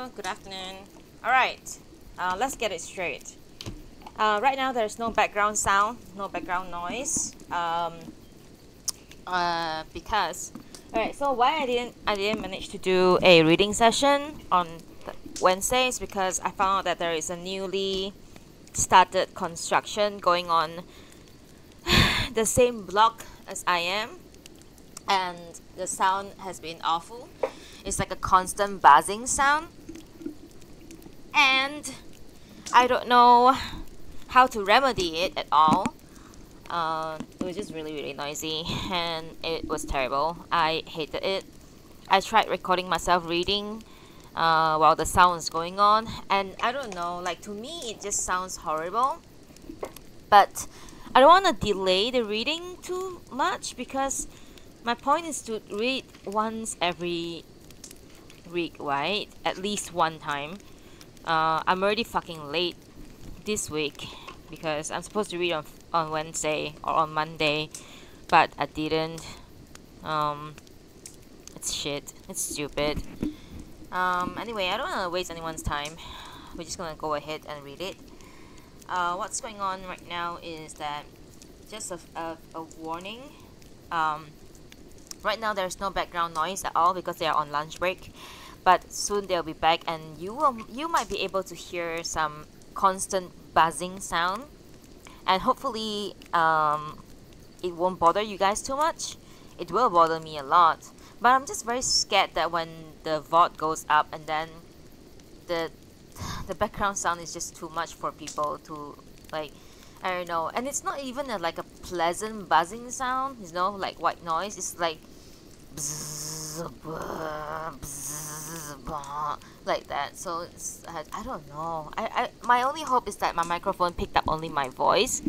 Hello, good afternoon. Alright, let's get it straight. Right now there's no background sound, no background noise. Because alright, so why I didn't manage to do a reading session on Wednesday is because I found out that there is a newly started construction going on the same block as I am, and the sound has been awful. It's like a constant buzzing sound, and I don't know how to remedy it at all. It was just really noisy, and it was terrible. I hated it. I tried recording myself reading while the sound was going on, and I don't know, like, to me it just sounds horrible. But I don't want to delay the reading too much because my point is to read once every week, right? At least one time. I'm already fucking late this week because I'm supposed to read on Wednesday or on Monday, but I didn't. It's shit. It's stupid. Anyway, I don't want to waste anyone's time. We're just gonna go ahead and read it. What's going on right now is that just a warning. Right now there's no background noise at all because they are on lunch break, but soon they'll be back, and you might be able to hear some constant buzzing sound, and hopefully it won't bother you guys too much. It will bother me a lot, but I'm just very scared that when the VOD goes up and then the background sound is just too much for people to, like, I don't know. And it's not even like a pleasant buzzing sound, you know, like white noise. It's like bzz, bzz, like that. So it's, I don't know. My only hope is that my microphone picked up only my voice,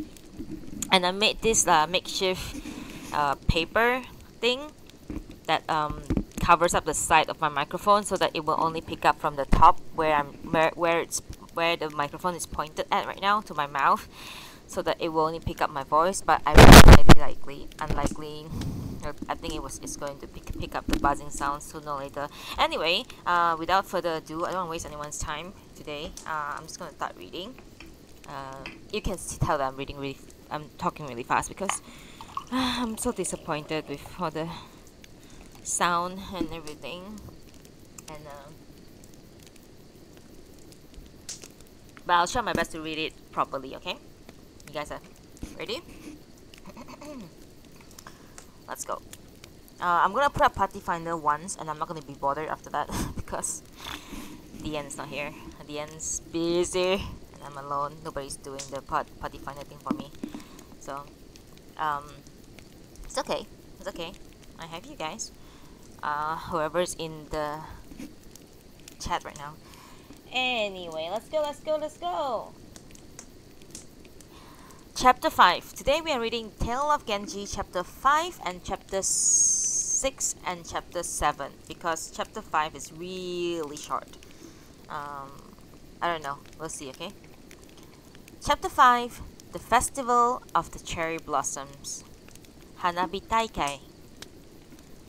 and I made this makeshift paper thing that covers up the side of my microphone so that it will only pick up from the top where where the microphone is pointed at right now, to my mouth, so that it will only pick up my voice. But I really unlikely. I think it's going to pick up the buzzing sound sooner or later. Anyway, without further ado, I don't want to waste anyone's time today. I'm just gonna start reading. You can tell that I'm talking really fast because I'm so disappointed with all the sound and everything. And but I'll try my best to read it properly, okay? You guys are ready? Let's go. I'm gonna put up Party Finder once, and I'm not gonna be bothered after that because the end's not here. The end's busy, and I'm alone. Nobody's doing the Party Finder thing for me. So, it's okay. It's okay. I have you guys. Whoever's in the chat right now. Anyway, let's go. Chapter 5. Today we are reading Tale of Genji Chapter 5 and Chapter 6 and Chapter 7 because Chapter 5 is really short. I don't know. We'll see, okay? Chapter 5. The Festival of the Cherry Blossoms. Hanabi Taikai.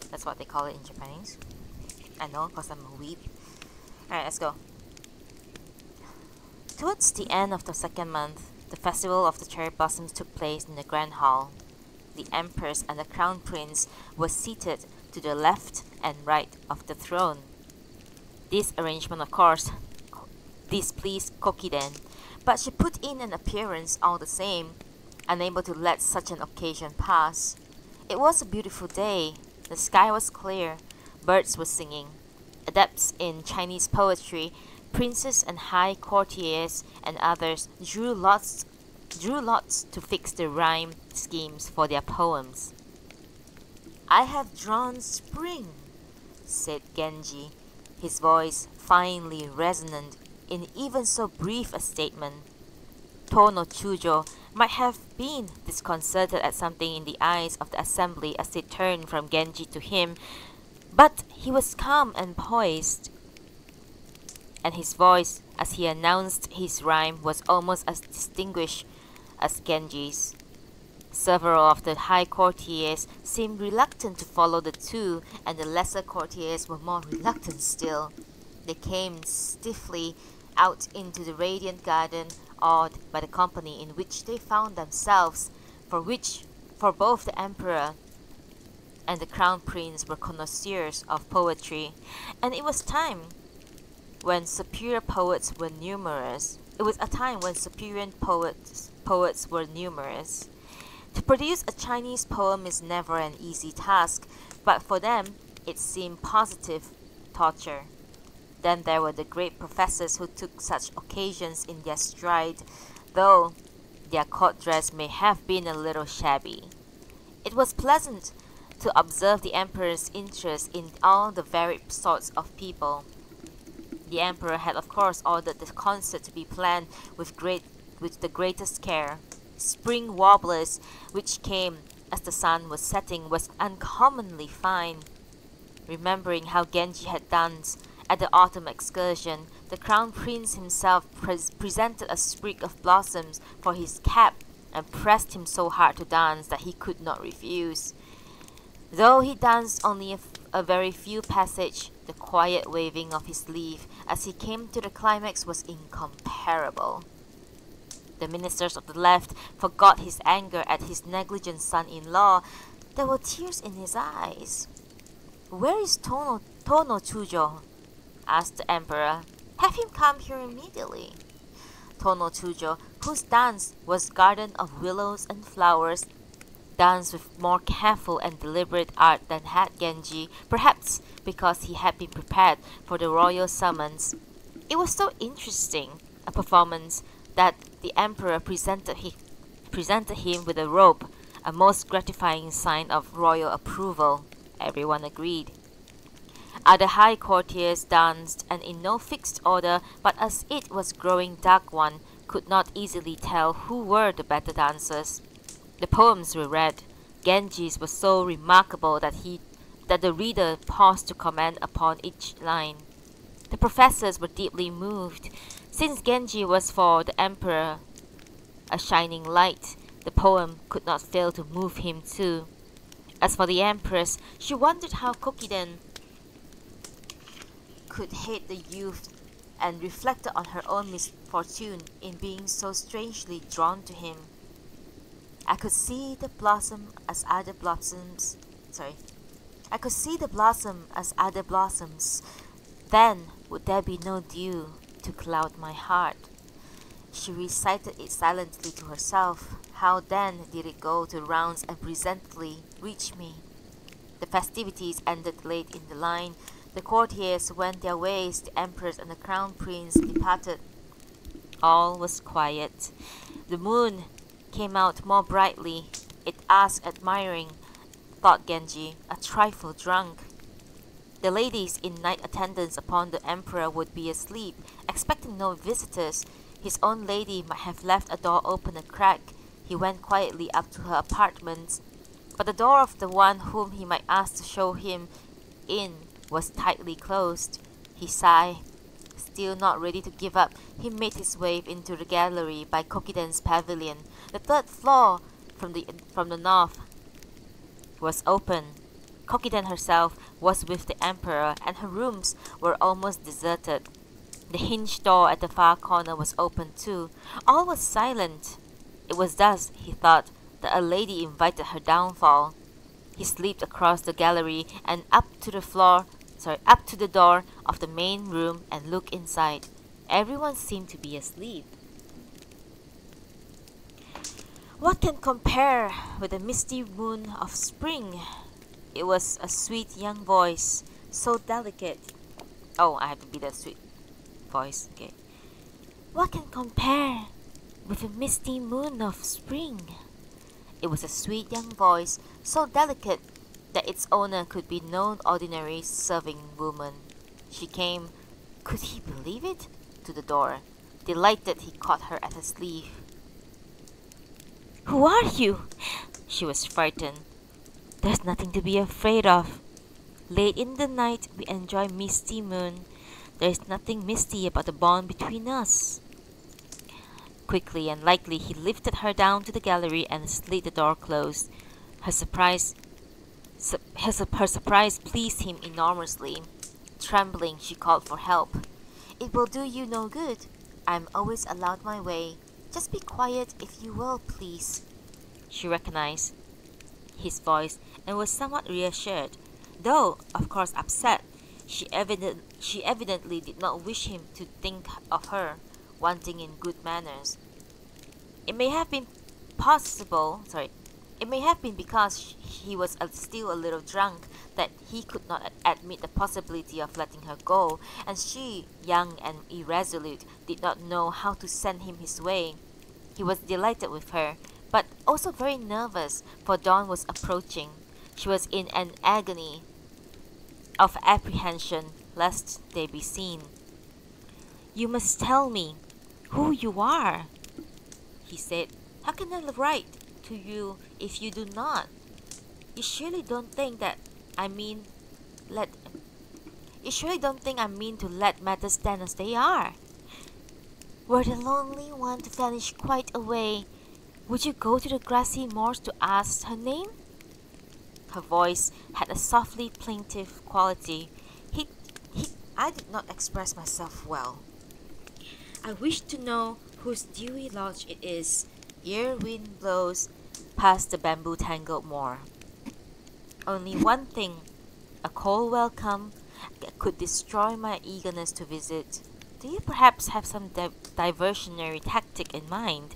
That's what they call it in Japanese. I know, because I'm a weeb. Alright, let's go. Towards the end of the second month, the Festival of the Cherry Blossoms took place in the Grand Hall. The Empress and the Crown Prince were seated to the left and right of the throne. This arrangement, of course, displeased Kokiden, but she put in an appearance all the same, unable to let such an occasion pass. It was a beautiful day. The sky was clear. Birds were singing. Adepts in Chinese poetry, princes and high courtiers and others drew lots to fix the rhyme schemes for their poems. "I have drawn spring," said Genji, his voice finely resonant in even so brief a statement. Tono Chujo might have been disconcerted at something in the eyes of the assembly as they turned from Genji to him, but he was calm and poised, and his voice as he announced his rhyme was almost as distinguished as Genji's. Several of the high courtiers seemed reluctant to follow the two, and the lesser courtiers were more reluctant still. They came stiffly out into the radiant garden, awed by the company in which they found themselves, for both the emperor and the crown prince were connoisseurs of poetry, and it was when superior poets were numerous. It was a time when superior poets were numerous. To produce a Chinese poem is never an easy task, but for them it seemed positive torture. Then there were the great professors who took such occasions in their stride, though their court dress may have been a little shabby. It was pleasant to observe the emperor's interest in all the varied sorts of people. The emperor had of course ordered the concert to be planned with the greatest care. Spring warblers, which came as the sun was setting, was uncommonly fine. Remembering how Genji had danced at the autumn excursion, the crown prince himself presented a sprig of blossoms for his cap and pressed him so hard to dance that he could not refuse. Though he danced only a very few passages, the quiet waving of his sleeve as he came to the climax was incomparable. The ministers of the left forgot his anger at his negligent son-in-law. There were tears in his eyes. "Where is Tono Chujo?" asked the emperor. "Have him come here immediately." Tono Chujo, whose dance was garden of willows and flowers, danced with more careful and deliberate art than had Genji, perhaps because he had been prepared for the royal summons. It was so interesting a performance that the emperor presented him with a robe, a most gratifying sign of royal approval. Everyone agreed. Other high courtiers danced, and in no fixed order, but as it was growing dark one could not easily tell who were the better dancers. The poems were read. Genji's was so remarkable that the reader paused to comment upon each line. The professors were deeply moved. Since Genji was for the emperor a shining light, the poem could not fail to move him too. As for the empress, she wondered how Kokiden could hate the youth, and reflected on her own misfortune in being so strangely drawn to him. I could see the blossom as other blossoms. Then would there be no dew to cloud my heart. She recited it silently to herself. How then did it go to rounds and presently reach me? The festivities ended late in the line. The courtiers went their ways, the empress and the crown prince departed. All was quiet. The moon came out more brightly. It asked admiring, thought Genji, a trifle drunk. The ladies in night attendance upon the emperor would be asleep, expecting no visitors. His own lady might have left a door open a crack. He went quietly up to her apartments, but the door of the one whom he might ask to show him in was tightly closed. He sighed. Still not ready to give up, he made his way into the gallery by Kokiden's pavilion. The third floor from the north was open. Kokiden herself was with the emperor, and her rooms were almost deserted. The hinged door at the far corner was open too. All was silent. It was thus, he thought, that a lady invited her downfall. He slipped across the gallery and up to the door of the main room and looked inside. Everyone seemed to be asleep. What can compare with the misty moon of spring? It was a sweet young voice, so delicate. Oh, I have to be that sweet voice. Okay. What can compare with the misty moon of spring? It was a sweet young voice, so delicate that its owner could be no ordinary serving woman. She came, could he believe it, to the door. Delighted, he caught her at her sleeve. "Who are you?" She was frightened. "There's nothing to be afraid of. Late in the night we enjoy misty moon. There is nothing misty about the bond between us." Quickly and lightly he lifted her down to the gallery and slid the door closed. Her surprise pleased him enormously. Trembling, she called for help. "It will do you no good. I'm always allowed my way. Just be quiet if you will, please." She recognized his voice and was somewhat reassured, though, of course, upset. She evidently did not wish him to think of her wanting in good manners. It may have been it may have been because he was still a little drunk that he could not admit the possibility of letting her go, and she, young and irresolute, did not know how to send him his way. He was delighted with her, but also very nervous, for dawn was approaching. She was in an agony of apprehension lest they be seen. "You must tell me who you are," he said. "How can I write to you if you do not? You surely don't think that I mean let you surely don't think I mean to let matters stand as they are. Were the lonely one to vanish quite away, would you go to the grassy moors to ask her name?" Her voice had a softly plaintive quality. I did not express myself well. "I wish to know whose dewy lodge it is, ere wind blows past the bamboo-tangled moor. Only one thing, a cold welcome, could destroy my eagerness to visit. Do you perhaps have some diversionary tactic in mind?"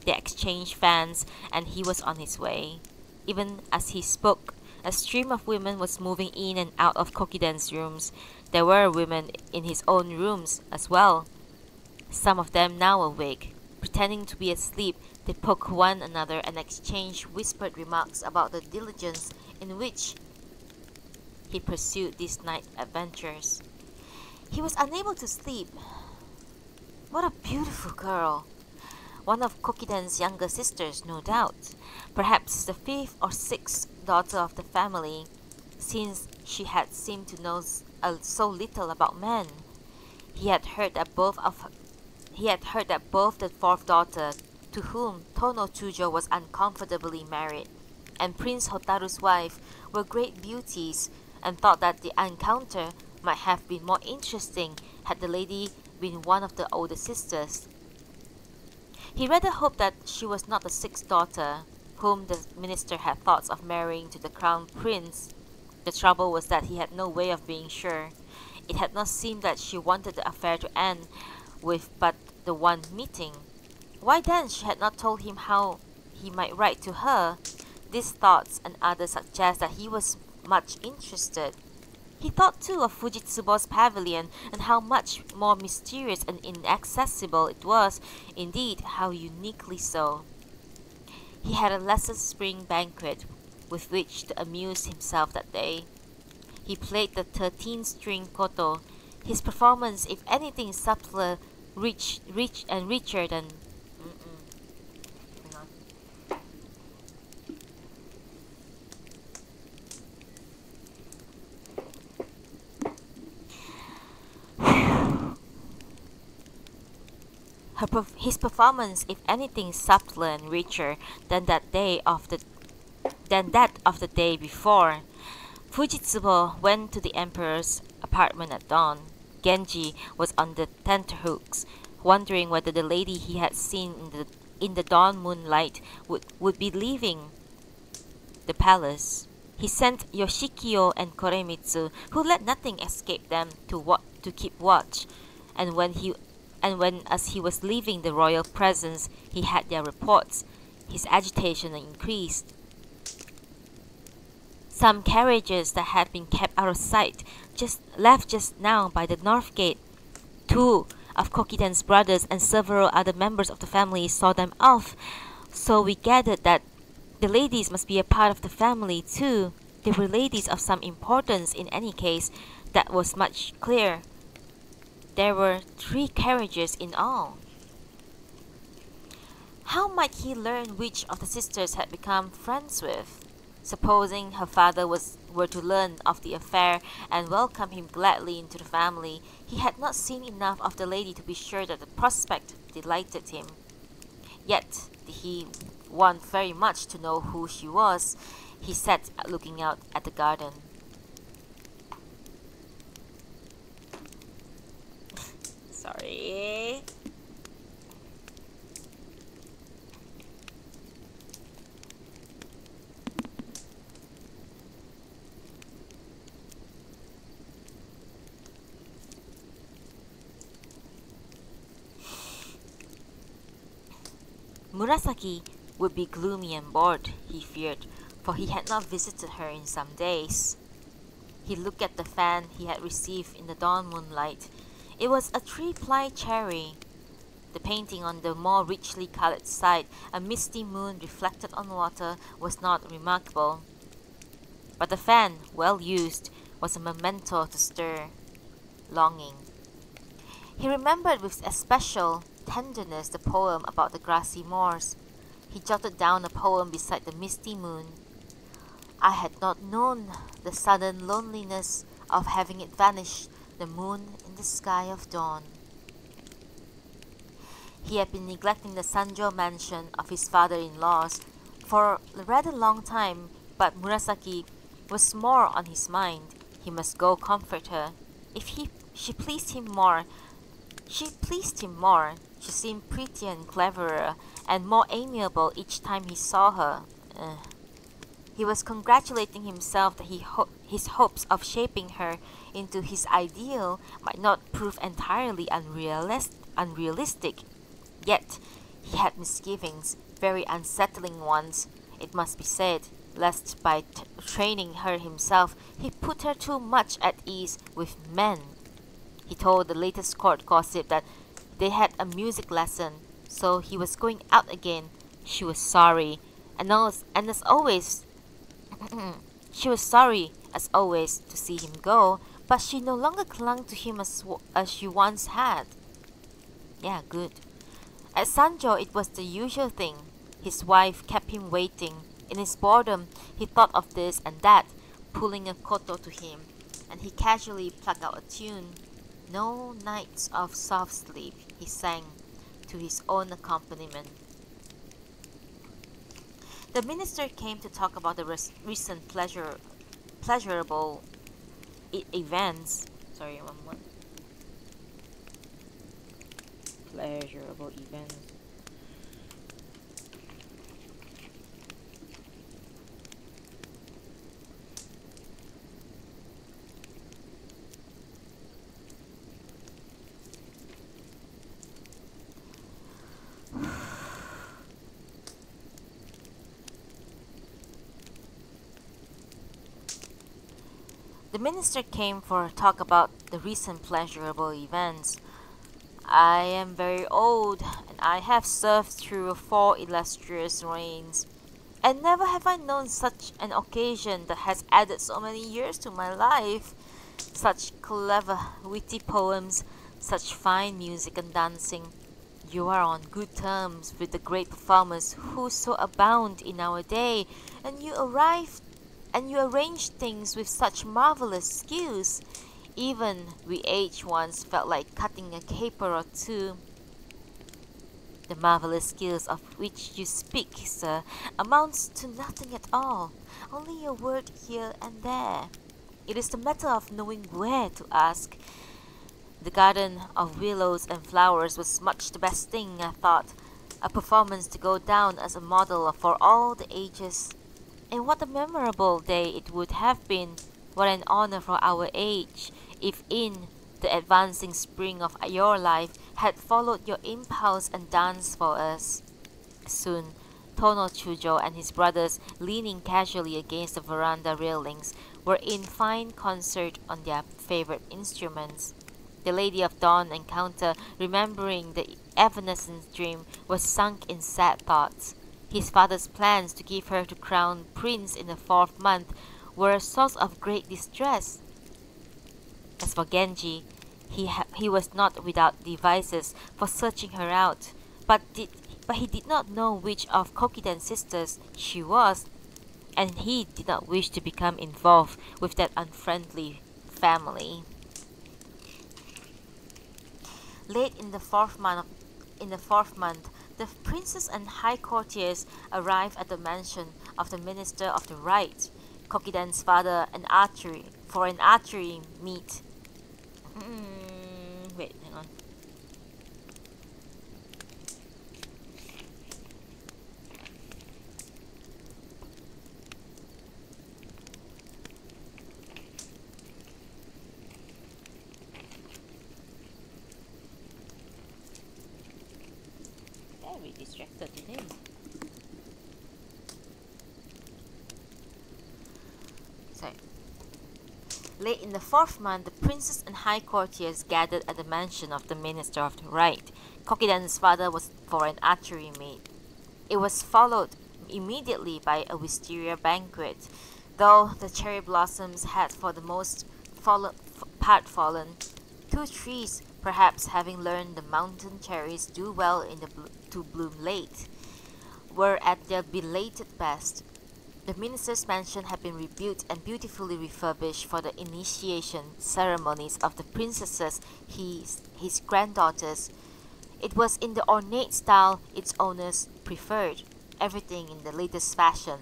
They exchanged fans, and he was on his way. Even as he spoke, a stream of women was moving in and out of Kokiden's rooms. There were women in his own rooms as well. Some of them now awake. Pretending to be asleep, they poked one another and exchanged whispered remarks about the diligence in which he pursued these night adventures. He was unable to sleep. What a beautiful girl! One of Kokiden's younger sisters, no doubt. Perhaps the fifth or sixth daughter of the family, since she had seemed to know so little about men. He had heard that both the fourth daughter, to whom Tono Chujo was uncomfortably married, and Prince Hotaru's wife were great beauties, and thought that the encounter might have been more interesting had the lady been one of the older sisters. He rather hoped that she was not the sixth daughter, whom the minister had thoughts of marrying to the crown prince. The trouble was that he had no way of being sure. It had not seemed that she wanted the affair to end with but the one meeting. Why then she had not told him how he might write to her? These thoughts and others suggest that he was much interested. He thought too of Fujitsubo's pavilion, and how much more mysterious and inaccessible it was, indeed how uniquely so. He had a lesser spring banquet with which to amuse himself that day. He played the 13-string koto, his performance, if anything, subtler, rich and richer than... His performance, if anything, subtler and richer than that of the day before. Fujitsubo went to the emperor's apartment at dawn. Genji was on the tenterhooks, wondering whether the lady he had seen in the dawn moonlight would be leaving the palace. He sent Yoshikyo and Koremitsu, who let nothing escape them, to keep watch, and when as he was leaving the royal presence, he had their reports. His agitation increased. Some carriages that had been kept out of sight left just now by the north gate. Two of Kokiden's brothers and several other members of the family saw them off, so we gathered that the ladies must be a part of the family too. They were ladies of some importance in any case, that was much clear. There were 3 carriages in all. How might he learn which of the sisters had become friends with? Supposing her father were to learn of the affair and welcome him gladly into the family, he had not seen enough of the lady to be sure that the prospect delighted him. Yet he want very much to know who she was. He sat looking out at the garden. Sorry. Murasaki would be gloomy and bored, he feared, for he had not visited her in some days. He looked at the fan he had received in the dawn moonlight. It was a 3-ply cherry. The painting on the more richly colored side, a misty moon reflected on water, was not remarkable. But the fan, well used, was a memento to stir longing. He remembered with especial tenderness the poem about the grassy moors. He jotted down a poem beside the misty moon. I had not known the sudden loneliness of having it vanish, the moon in the sky of dawn. He had been neglecting the Sanjo mansion of his father-in-law's for a rather long time, but Murasaki was more on his mind. He must go comfort her. She pleased him more. She seemed prettier and cleverer and more amiable each time he saw her. He was congratulating himself that his hopes of shaping her into his ideal might not prove entirely unrealistic. Yet he had misgivings, very unsettling ones, it must be said, lest by training her himself he put her too much at ease with men. He told the latest court gossip that they had a music lesson, so he was going out again. She was sorry, and as always, she was sorry as always to see him go, but she no longer clung to him as she once had. Yeah, good. At Sanjo, it was the usual thing. His wife kept him waiting. In his boredom, he thought of this and that, pulling a koto to him, and he casually plucked out a tune. No nights of soft sleep, he sang, to his own accompaniment. The minister came to talk about the recent pleasurable events. Sorry, one more. Pleasurable events. The minister came for a talk about the recent pleasurable events. I am very old, and I have served through 4 illustrious reigns, and never have I known such an occasion that has added so many years to my life. Such clever, witty poems, such fine music and dancing. You are on good terms with the great performers who so abound in our day, and you arrange things with such marvelous skills. Even we aged ones felt like cutting a caper or two. The marvelous skills of which you speak, sir, amounts to nothing at all, only a word here and there. It is the matter of knowing where to ask. The garden of willows and flowers was much the best thing, I thought, a performance to go down as a model for all the ages. And what a memorable day it would have been, what an honor for our age, if in the advancing spring of your life had followed your impulse and danced for us. Soon, Tono Chujo and his brothers, leaning casually against the veranda railings, were in fine concert on their favorite instruments. The Lady of Dawn encounter, remembering the evanescent dream, was sunk in sad thoughts. His father's plans to give her to crown prince in the 4th month were a source of great distress. As for Genji, he was not without devices for searching her out, but he did not know which of Kokiden's sisters she was, and he did not wish to become involved with that unfriendly family. Late in the fourth month, the princess and high courtiers arrived at the mansion of the Minister of the Right, Kokiden's father, for an archery meet. Wait, hang on. very distracted today. Sorry. Late in the 4th month, the princess and high courtiers gathered at the mansion of the Minister of the Right. Kokidan's father was for an archery meet. It was followed immediately by a wisteria banquet. Though the cherry blossoms had for the most part fallen, 2 trees, perhaps having learned the mountain cherries do well to bloom late, were at their belated best. The minister's mansion had been rebuilt and beautifully refurbished for the initiation ceremonies of the princesses, his granddaughters. It was in the ornate style its owners preferred, everything in the latest fashion.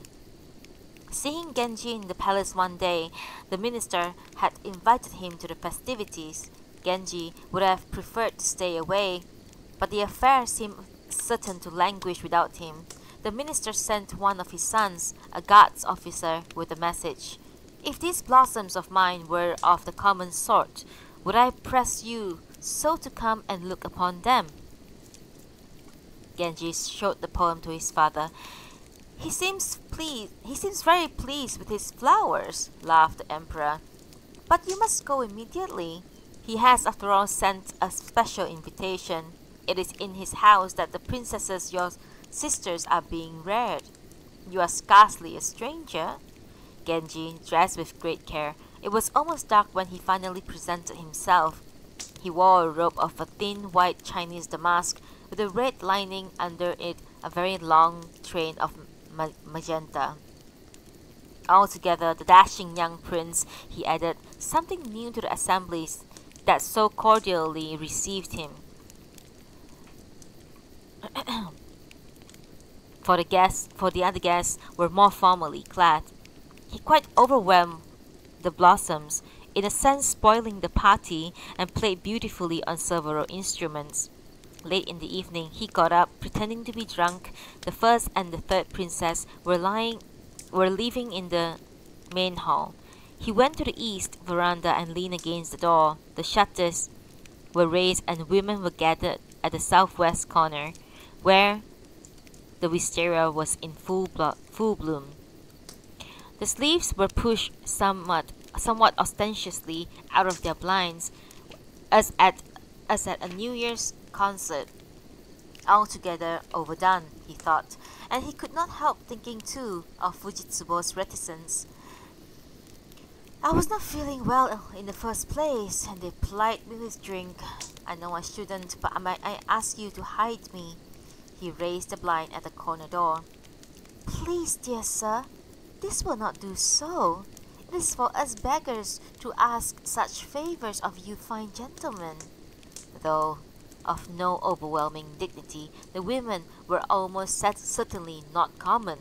Seeing Genji in the palace one day, the minister had invited him to the festivities. Genji would have preferred to stay away, but the affair seemed certain to languish without him. The minister sent one of his sons, a guards officer, with a message. "If these blossoms of mine were of the common sort, would I press you so to come and look upon them?" Genji showed the poem to his father. He seems very pleased with his flowers," laughed the emperor. "But you must go immediately. He has, after all, sent a special invitation. It is in his house that the princesses, your sisters, are being reared. You are scarcely a stranger." Genji dressed with great care. It was almost dark when he finally presented himself. He wore a robe of a thin white Chinese damask, with a red lining under it, a very long train of magenta. Altogether, the dashing young prince, he added, something new to the assemblies that so cordially received him. For the other guests were more formally clad. He quite overwhelmed the blossoms, in a sense spoiling the party, and played beautifully on several instruments. Late in the evening, he got up, pretending to be drunk. The 1st and the 3rd princess were leaving in the main hall. He went to the east veranda and leaned against the door. The shutters were raised and women were gathered at the southwest corner, where the wisteria was in full bloom. The sleeves were pushed somewhat ostentatiously out of their blinds, as at a New Year's concert. Altogether overdone, he thought, and he could not help thinking too of Fujitsubo's reticence. "I was not feeling well in the first place, and they plied me with drink. I know I shouldn't, but I ask you to hide me." He raised the blind at the corner door. "Please, dear sir, this will not do so. It is for us beggars to ask such favors of you fine gentlemen." Though of no overwhelming dignity, the women were almost certainly not common.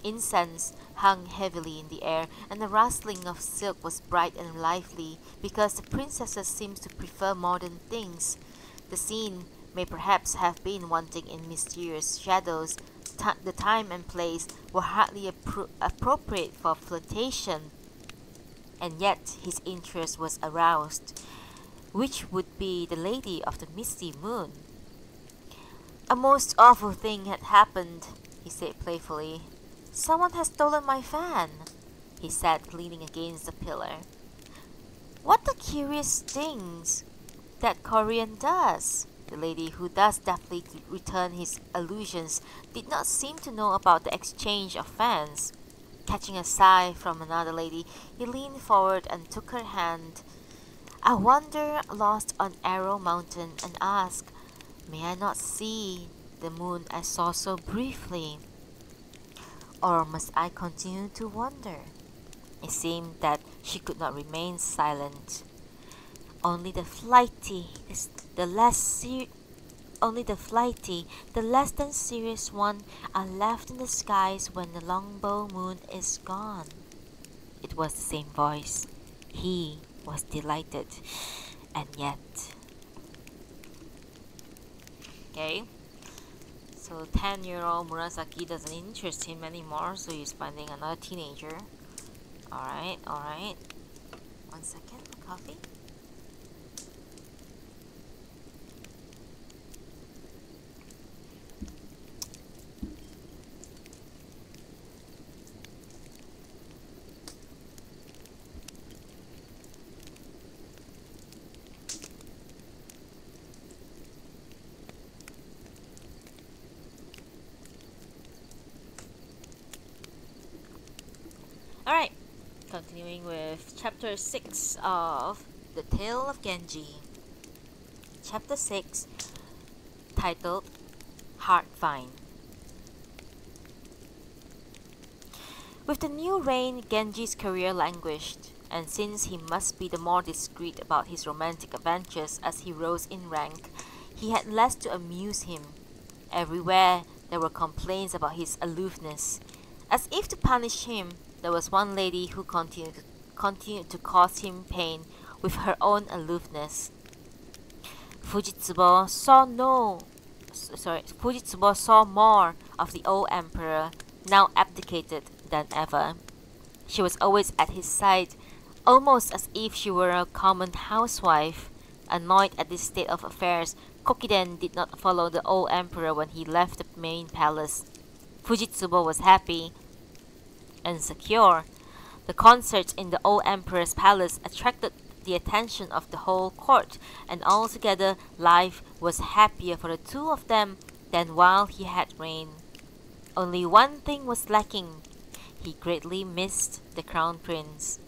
Incense hung heavily in the air, and the rustling of silk was bright and lively, because the princesses seemed to prefer modern things. The scene may perhaps have been wanting in mysterious shadows. The time and place were hardly appropriate for flirtation, and yet his interest was aroused. Which would be the lady of the misty moon? "A most awful thing had happened," he said playfully. "Someone has stolen my fan," he said, leaning against the pillar. "What the curious things that Korean does!" The lady, who thus deftly returned his allusions, did not seem to know about the exchange of fans. Catching a sigh from another lady, he leaned forward and took her hand. "I wander lost on Arrow Mountain and ask, may I not see the moon I saw so briefly? Or must I continue to wander?" It seemed that she could not remain silent. Only the flighty, the less than serious one are left in the skies when the longbow moon is gone. It was the same voice. He was delighted, and yet. Okay, so 10-year-old Murasaki doesn't interest him anymore, so he's finding another teenager. Alright. 1 second, coffee. Alright, continuing with chapter 6 of The Tale of Genji. Chapter 6, titled Heartvine. With the new reign, Genji's career languished, and since he must be the more discreet about his romantic adventures as he rose in rank, he had less to amuse him. Everywhere there were complaints about his aloofness. As if to punish him, there was one lady who continued to cause him pain with her own aloofness. Fujitsubo saw more of the old emperor, now abdicated, than ever. She was always at his side, almost as if she were a common housewife. Annoyed at this state of affairs, Kokiden did not follow the old emperor when he left the main palace. Fujitsubo was happy and secure. The concerts in the old emperor's palace attracted the attention of the whole court, and altogether life was happier for the two of them than while he had reigned. Only one thing was lacking. He greatly missed the crown prince,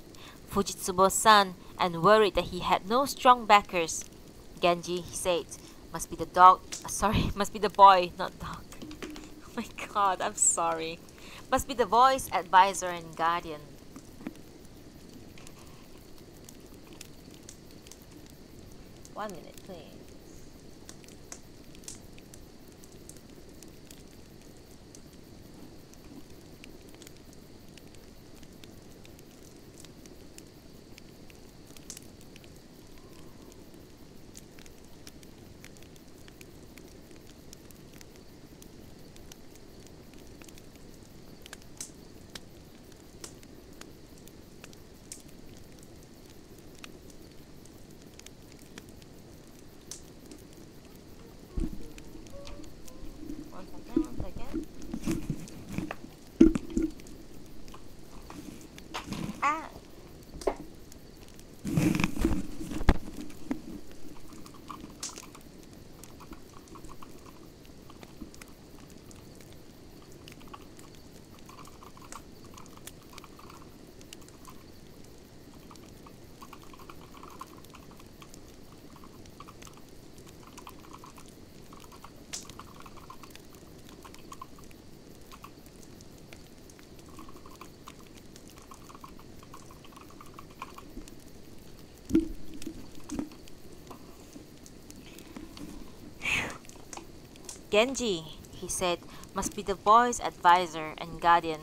Fujitsubo's son, and worried that he had no strong backers. Genji, he said, must be the boy, not dog. Oh my god, I'm sorry. Must be the boy's advisor and guardian. One minute, please. One second. Ah! Genji, he said, must be the boy's advisor and guardian.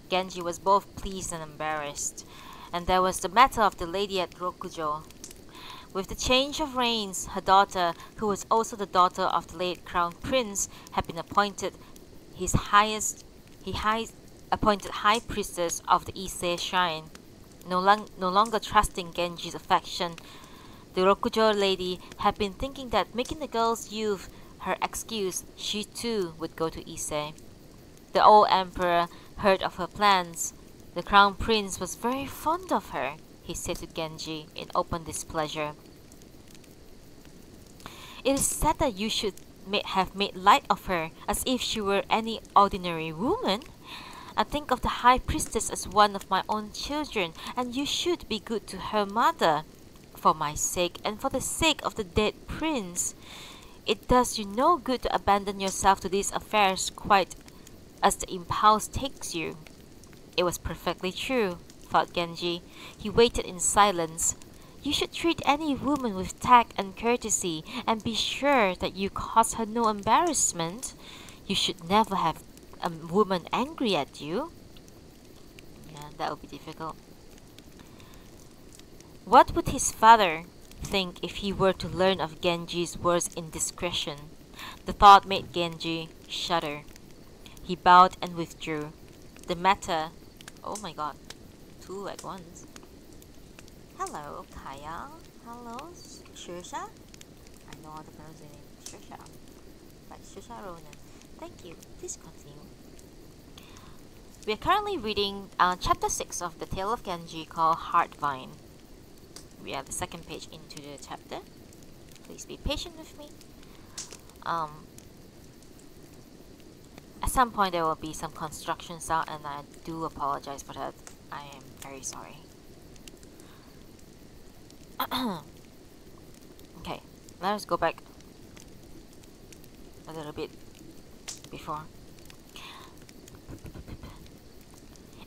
Genji was both pleased and embarrassed. And there was the matter of the lady at Rokujo. With the change of reigns, her daughter, who was also the daughter of the late crown prince, had been appointed appointed high priestess of the Ise shrine. No longer trusting Genji's affection, the Rokujo lady had been thinking that making the girl's youth her excuse, she too would go to Ise. The old emperor heard of her plans. The crown prince was very fond of her, he said to Genji in open displeasure. It is said that you should have made light of her, as if she were any ordinary woman. I think of the high priestess as one of my own children, and you should be good to her mother. For my sake, and for the sake of the dead prince. It does you no good to abandon yourself to these affairs quite as the impulse takes you. It was perfectly true, thought Genji. He waited in silence. You should treat any woman with tact and courtesy, and be sure that you cause her no embarrassment. You should never have a woman angry at you. Yeah, that would be difficult. What would his father think if he were to learn of Genji's worst indiscretion? The thought made Genji shudder. He bowed and withdrew. The matter... Oh my god. Two at once. Hello, Kaya. Hello, Shusha. I know how to pronounce your name. Shusha. Right, Shusha Ronan. Thank you. Please continue. We are currently reading chapter 6 of The Tale of Genji called Heartvine. We are the second page into the chapter. Please be patient with me. At some point there will be some construction sound, and I do apologize for that. I am very sorry. Okay, let us go back a little bit before.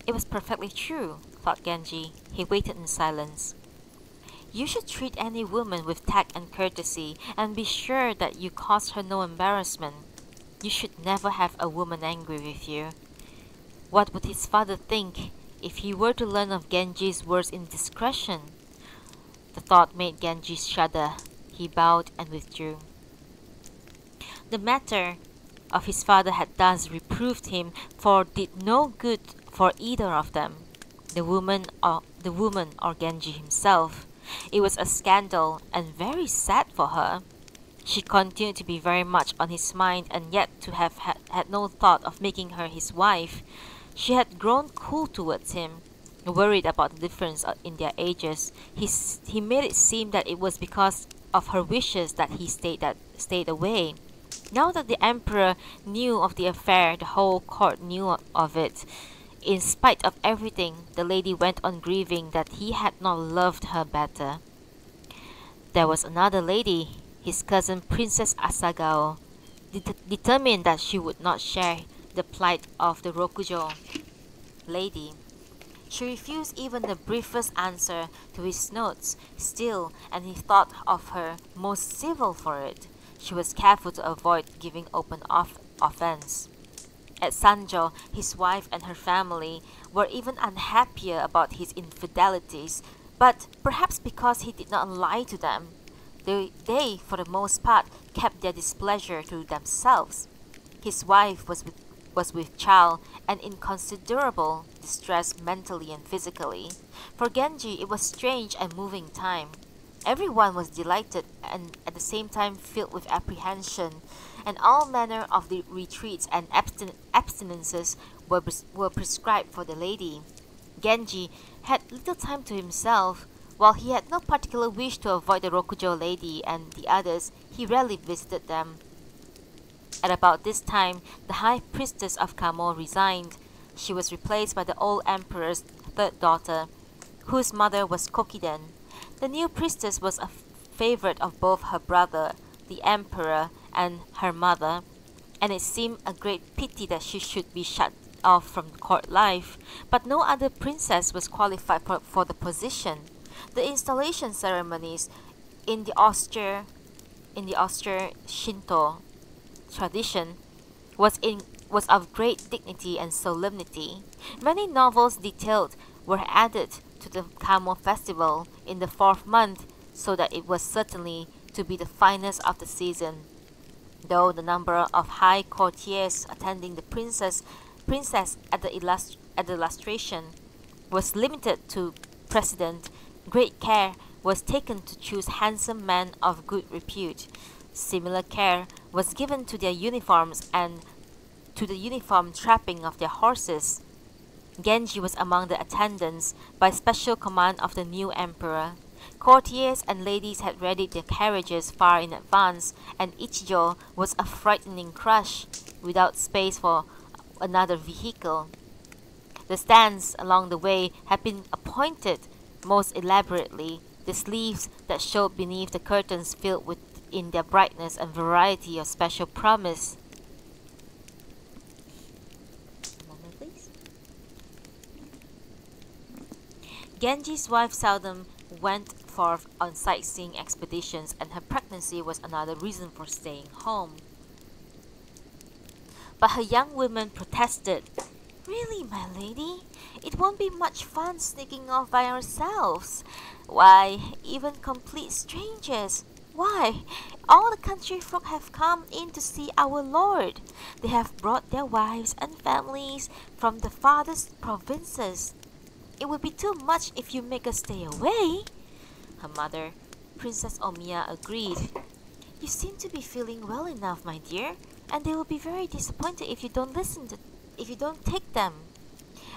It was perfectly true, thought Genji. He waited in silence. You should treat any woman with tact and courtesy, and be sure that you cause her no embarrassment. You should never have a woman angry with you. What would his father think if he were to learn of Genji's words indiscretion? The thought made Genji shudder. He bowed and withdrew. The matter of his father had thus reproved him, for did no good for either of them, the woman or Genji himself. It was a scandal, and very sad for her. She continued to be very much on his mind, and yet to have had no thought of making her his wife. She had grown cool towards him, worried about the difference in their ages. He made it seem that it was because of her wishes that he stayed away. Now that the emperor knew of the affair, the whole court knew of it. In spite of everything, the lady went on grieving that he had not loved her better. There was another lady, his cousin Princess Asagao, determined that she would not share the plight of the Rokujo lady. She refused even the briefest answer to his notes. Still, and he thought of her most civil for it. She was careful to avoid giving open offense. At Sanjo, his wife and her family were even unhappier about his infidelities, but perhaps because he did not lie to them. They, for the most part, kept their displeasure to themselves. His wife was with child and in considerable distress mentally and physically. For Genji, it was strange and moving time. Everyone was delighted and at the same time filled with apprehension, and all manner of the retreats and abstinences were prescribed for the lady. Genji had little time to himself. While he had no particular wish to avoid the Rokujo lady and the others, he rarely visited them. At about this time, the high priestess of Kamo resigned. She was replaced by the old emperor's third daughter, whose mother was Kokiden. The new priestess was a favorite of both her brother, the emperor, and her mother, and it seemed a great pity that she should be shut off from court life. But no other princess was qualified for the position. The installation ceremonies in the austere Shinto tradition was of great dignity and solemnity. Many novels detailed were added to the Kamo festival in the 4th month, so that it was certainly to be the finest of the season. Though the number of high courtiers attending the princess at the illustration was limited to precedent, great care was taken to choose handsome men of good repute. Similar care was given to their uniforms and to the uniform trapping of their horses. Genji was among the attendants by special command of the new emperor. Courtiers and ladies had readied their carriages far in advance, and Ichijo was a frightening crush, without space for another vehicle. The stands along the way had been appointed most elaborately, the sleeves that showed beneath the curtains filled with in their brightness and variety of special promise. A moment, please. Genji's wife seldom went forth on sightseeing expeditions, and her pregnancy was another reason for staying home. But her young women protested. Really, my lady? It won't be much fun sneaking off by ourselves. Why, even complete strangers. Why, all the country folk have come in to see our lord. They have brought their wives and families from the farthest provinces. It would be too much if you make us stay away. Her mother, Princess Omiya, agreed. You seem to be feeling well enough, my dear, and they will be very disappointed if you don't take them.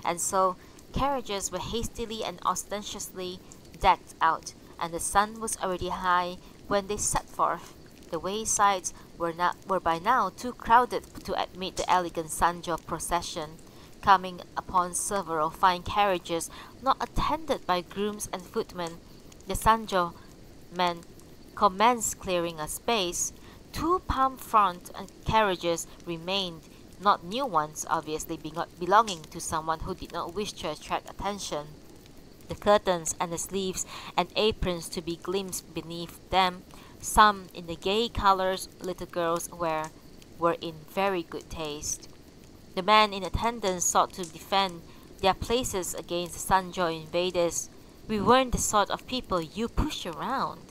And so carriages were hastily and ostentatiously decked out, and the sun was already high when they set forth. The waysides were by now too crowded to admit the elegant Sanjo procession. Coming upon several fine carriages, not attended by grooms and footmen, the Sanjo men commenced clearing a space. Two palm front carriages remained, not new ones, obviously belonging to someone who did not wish to attract attention. The curtains and the sleeves and aprons to be glimpsed beneath them, some in the gay colors little girls wear, were in very good taste. The men in attendance sought to defend their places against the Sanjo invaders. We weren't the sort of people you push around.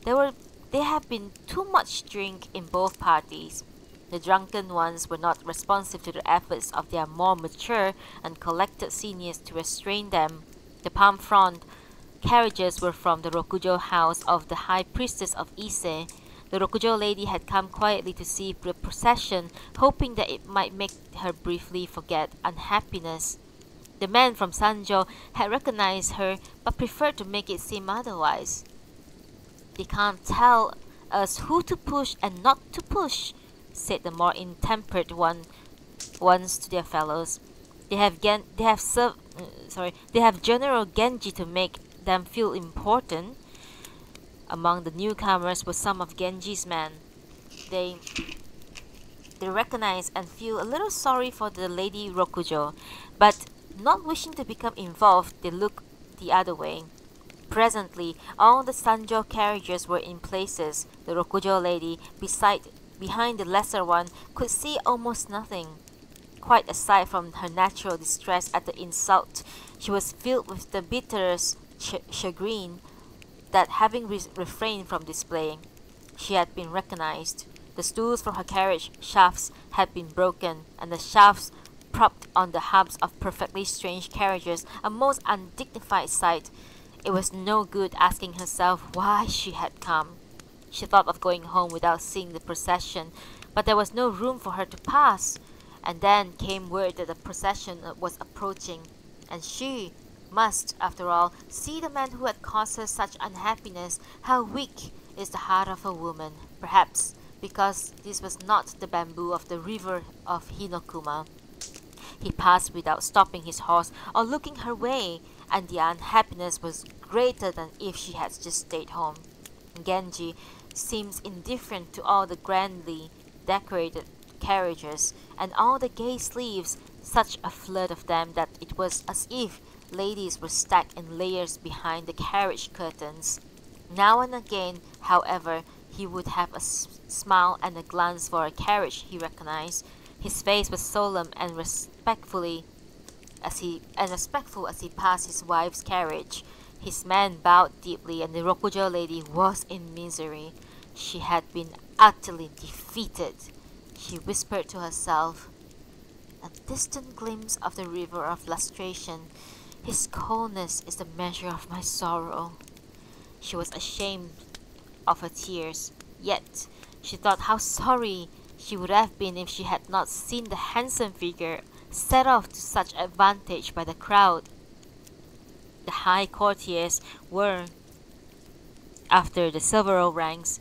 There have been too much drink in both parties. The drunken ones were not responsive to the efforts of their more mature and collected seniors to restrain them. The palm front carriages were from the Rokujo house of the high priestess of Ise. The Rokujo lady had come quietly to see the procession, hoping that it might make her briefly forget unhappiness. The men from Sanjo had recognized her, but preferred to make it seem otherwise. "They can't tell us who to push and not to push," said the more intemperate ones to their fellows. They have General Genji to make them feel important." Among the newcomers were some of Genji's men. They recognize and feel a little sorry for the Lady Rokujo, but not wishing to become involved, they look the other way. Presently, all the Sanjo carriages were in places. The Rokujo lady, behind the lesser one, could see almost nothing. Quite aside from her natural distress at the insult, she was filled with the bitterest chagrin that, having refrained from displaying, she had been recognized. The stools for her carriage shafts had been broken, and the shafts propped on the hubs of perfectly strange carriages, a most undignified sight. It was no good asking herself why she had come. She thought of going home without seeing the procession, but there was no room for her to pass. And then came word that the procession was approaching, and she must, after all, see the man who had caused her such unhappiness. How weak is the heart of a woman! Perhaps because this was not the bamboo of the river of Hinokuma. He passed without stopping his horse or looking her way, and the unhappiness was greater than if she had just stayed home. Genji seems indifferent to all the grandly decorated carriages and all the gay sleeves, such a flood of them that it was as if ladies were stacked in layers behind the carriage curtains. Now and again, however, he would have a smile and a glance for a carriage he recognized. His face was solemn and respectful as he passed his wife's carriage. His man bowed deeply, and the Rokujo lady was in misery. She had been utterly defeated. She whispered to herself, "A distant glimpse of the river of lustration. His coldness is the measure of my sorrow." She was ashamed of her tears, yet she thought how sorry she would have been if she had not seen the handsome figure set off to such advantage by the crowd. The high courtiers were, after the several ranks,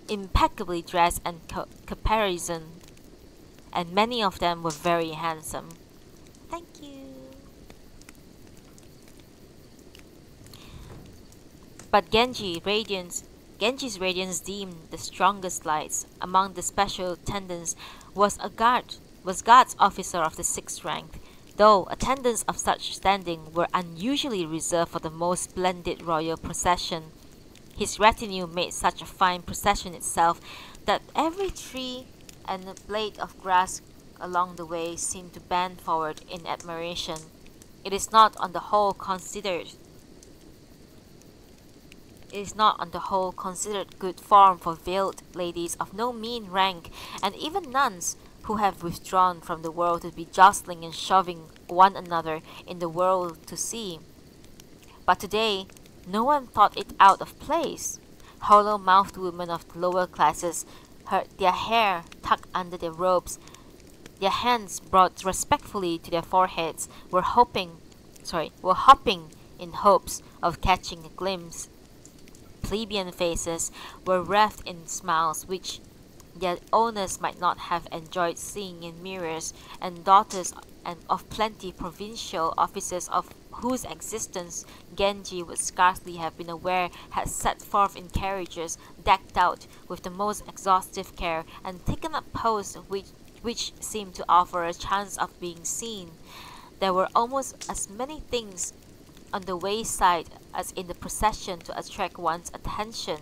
impeccably dressed and caparisoned, and many of them were very handsome. Thank you. But Genji's radiance dimmed the strongest lights. Among the special attendants was guards officer of the 6th rank, though attendants of such standing were unusually reserved for the most splendid royal procession. His retinue made such a fine procession itself that every tree and blade of grass along the way seemed to bend forward in admiration. It is not on the whole considered good form for veiled ladies of no mean rank, and even nuns who have withdrawn from the world, to be jostling and shoving one another in the world to see. But today, no one thought it out of place. Hollow-mouthed women of the lower classes, their hair tucked under their robes, their hands brought respectfully to their foreheads, were hopping in hopes of catching a glimpse. Plebeian faces were wreathed in smiles which Their owners might not have enjoyed seeing in mirrors, and daughters and of plenty provincial officers of whose existence Genji would scarcely have been aware had set forth in carriages decked out with the most exhaustive care and taken up posts which seemed to offer a chance of being seen. There were almost as many things on the wayside as in the procession to attract one's attention,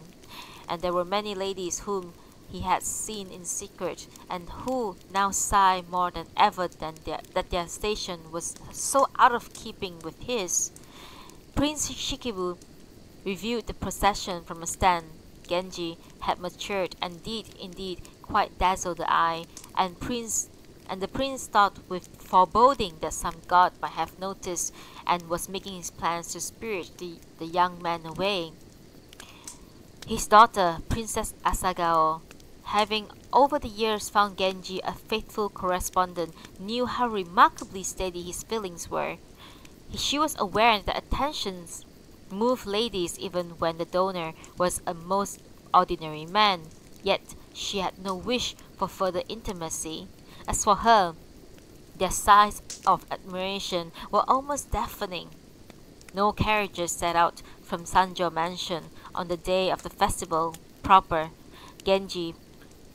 and there were many ladies whom he had seen in secret, and who now sigh more than ever that their station was so out of keeping with his. Prince Shikibu reviewed the procession from a stand. Genji had matured and did indeed quite dazzle the eye, and the prince thought with foreboding that some god might have noticed and was making his plans to spirit the young man away. His daughter, Princess Asagao, having over the years found Genji a faithful correspondent, knew how remarkably steady his feelings were. She was aware that attentions moved ladies even when the donor was a most ordinary man, yet she had no wish for further intimacy. As for her, their sighs of admiration were almost deafening. No carriages set out from Sanjo Mansion on the day of the festival proper. Genji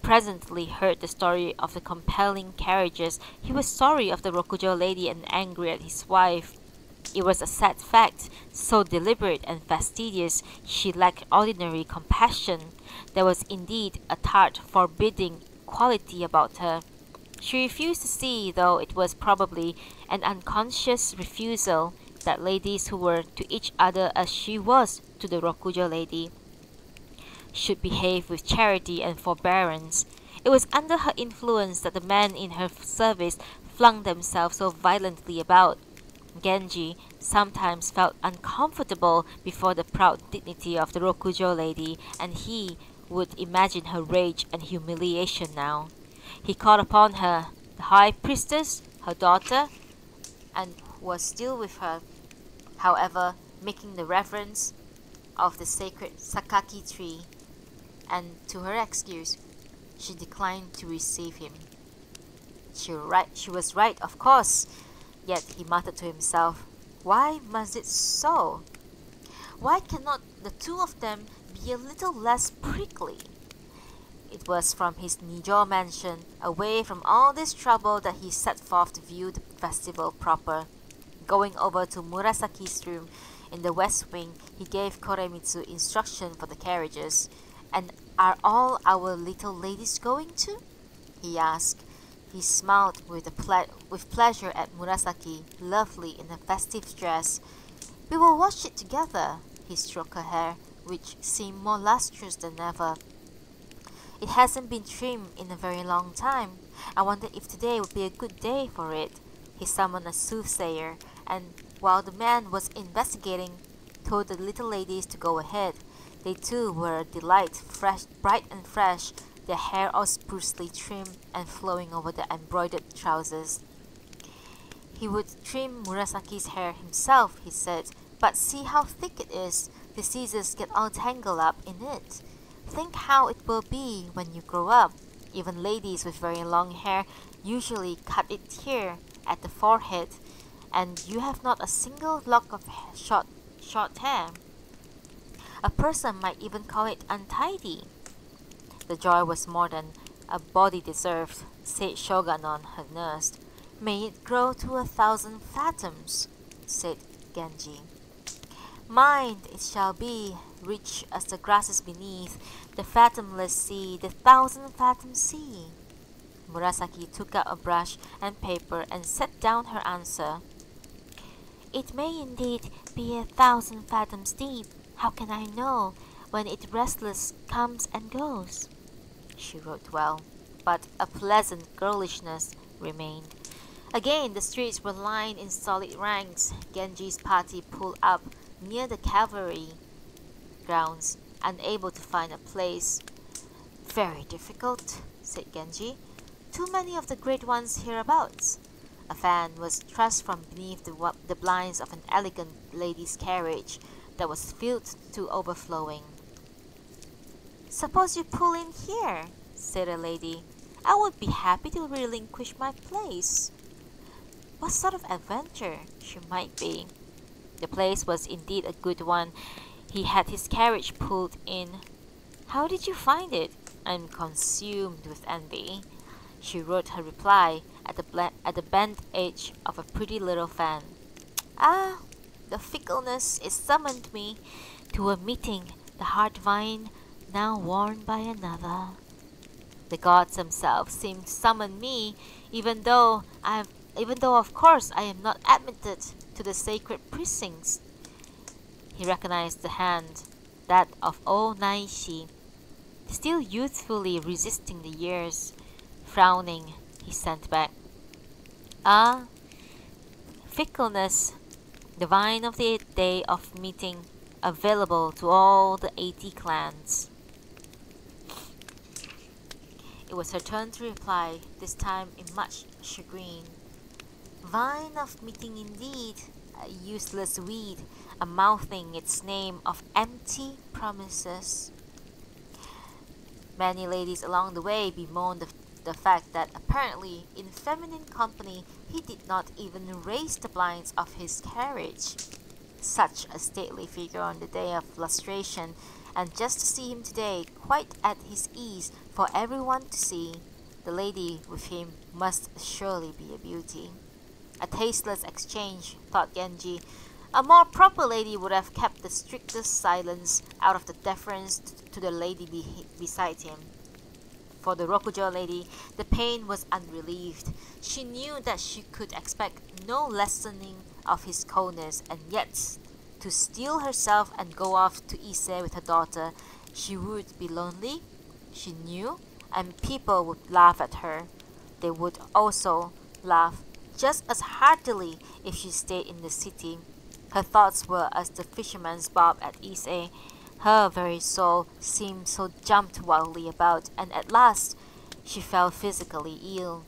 presently heard the story of the compelling carriages. He was sorry of the Rokujo lady and angry at his wife. It was a sad fact, so deliberate and fastidious, she lacked ordinary compassion. There was indeed a tart, forbidding quality about her. She refused to see, though it was probably an unconscious refusal, that ladies who were to each other as she was to the Rokujo lady should behave with charity and forbearance. It was under her influence that the men in her service flung themselves so violently about. Genji sometimes felt uncomfortable before the proud dignity of the Rokujo lady, and he would imagine her rage and humiliation now. He called upon her, the high priestess, her daughter, and was still with her, however, making the reverence of the sacred Sakaki tree, and to her excuse, she declined to receive him. She was right, of course, yet he muttered to himself, why must it so? Why cannot the two of them be a little less prickly? It was from his Nijo mansion, away from all this trouble, that he set forth to view the festival proper. Going over to Murasaki's room in the west wing, he gave Koremitsu instruction for the carriages. And are all our little ladies going too? He asked. He smiled with pleasure at Murasaki, lovely in a festive dress. We will watch it together. He stroked her hair, which seemed more lustrous than ever. It hasn't been trimmed in a very long time. I wondered if today would be a good day for it. He summoned a soothsayer, and while the man was investigating, told the little ladies to go ahead. They too were a delight, fresh, bright and fresh, their hair all sprucely trimmed and flowing over the embroidered trousers. He would trim Murasaki's hair himself, he said, but see how thick it is. The scissors get all tangled up in it. Think how it will be when you grow up. Even ladies with very long hair usually cut it here at the forehead, and you have not a single lock of short hair. A person might even call it untidy. The joy was more than a body deserved, said Shoganon, her nurse. May it grow to 1,000 fathoms, said Genji. Mine it shall be, rich as the grasses beneath, the fathomless sea, the 1,000-fathom sea. Murasaki took out a brush and paper and set down her answer. It may indeed be 1,000 fathoms deep. How can I know when it restless comes and goes? She wrote well, but a pleasant girlishness remained. Again, the streets were lined in solid ranks. Genji's party pulled up near the cavalry grounds, unable to find a place. Very difficult, said Genji. Too many of the great ones hereabouts. A fan was thrust from beneath the blinds of an elegant lady's carriage that was filled to overflowing. Suppose you pull in here, said the lady. "I would be happy to relinquish my place." What sort of adventure she might be? The place was indeed a good one. He had his carriage pulled in. "How did you find it?" "I'm consumed with envy." She wrote her reply at the bent edge of a pretty little fan. "Ah, the fickleness is summoned me to a meeting, the Heartvine now worn by another. The gods themselves seem to summon me, even though of course I am not admitted to the sacred precincts." He recognized the hand, that of old Naishi, still youthfully resisting the years. Frowning, he sent back, "Ah, fickleness, the vine of the day of meeting, available to all the 80 clans." It was her turn to reply, this time in much chagrin. "Vine of meeting indeed, a useless weed, a mouthing its name of empty promises." Many ladies along the way bemoaned the fact that apparently in feminine company he did not even raise the blinds of his carriage. Such a stately figure on the day of lustration, and just to see him today quite at his ease for everyone to see. The lady with him must surely be a beauty. A tasteless exchange, thought Genji. A more proper lady would have kept the strictest silence out of the deference to the lady beside him. For the Rokujo lady, the pain was unrelieved. She knew that she could expect no lessening of his coldness, and yet to steel herself and go off to Ise with her daughter, she would be lonely, she knew, and people would laugh at her. They would also laugh just as heartily if she stayed in the city. Her thoughts were as the fisherman's bob at Ise. Her very soul seemed so jumped wildly about, and at last she fell physically ill.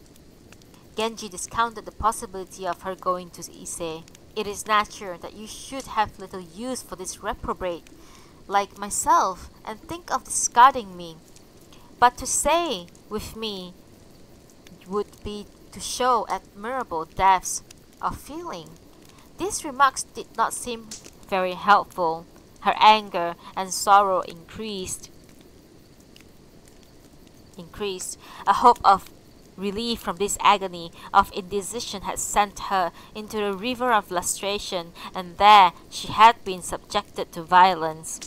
Genji discounted the possibility of her going to Ise. "It is natural that you should have little use for this reprobate, like myself, and think of discarding me. But to stay with me would be to show admirable depths of feeling." These remarks did not seem very helpful. Her anger and sorrow increased. A hope of relief from this agony of indecision had sent her into the river of lustration, and there she had been subjected to violence.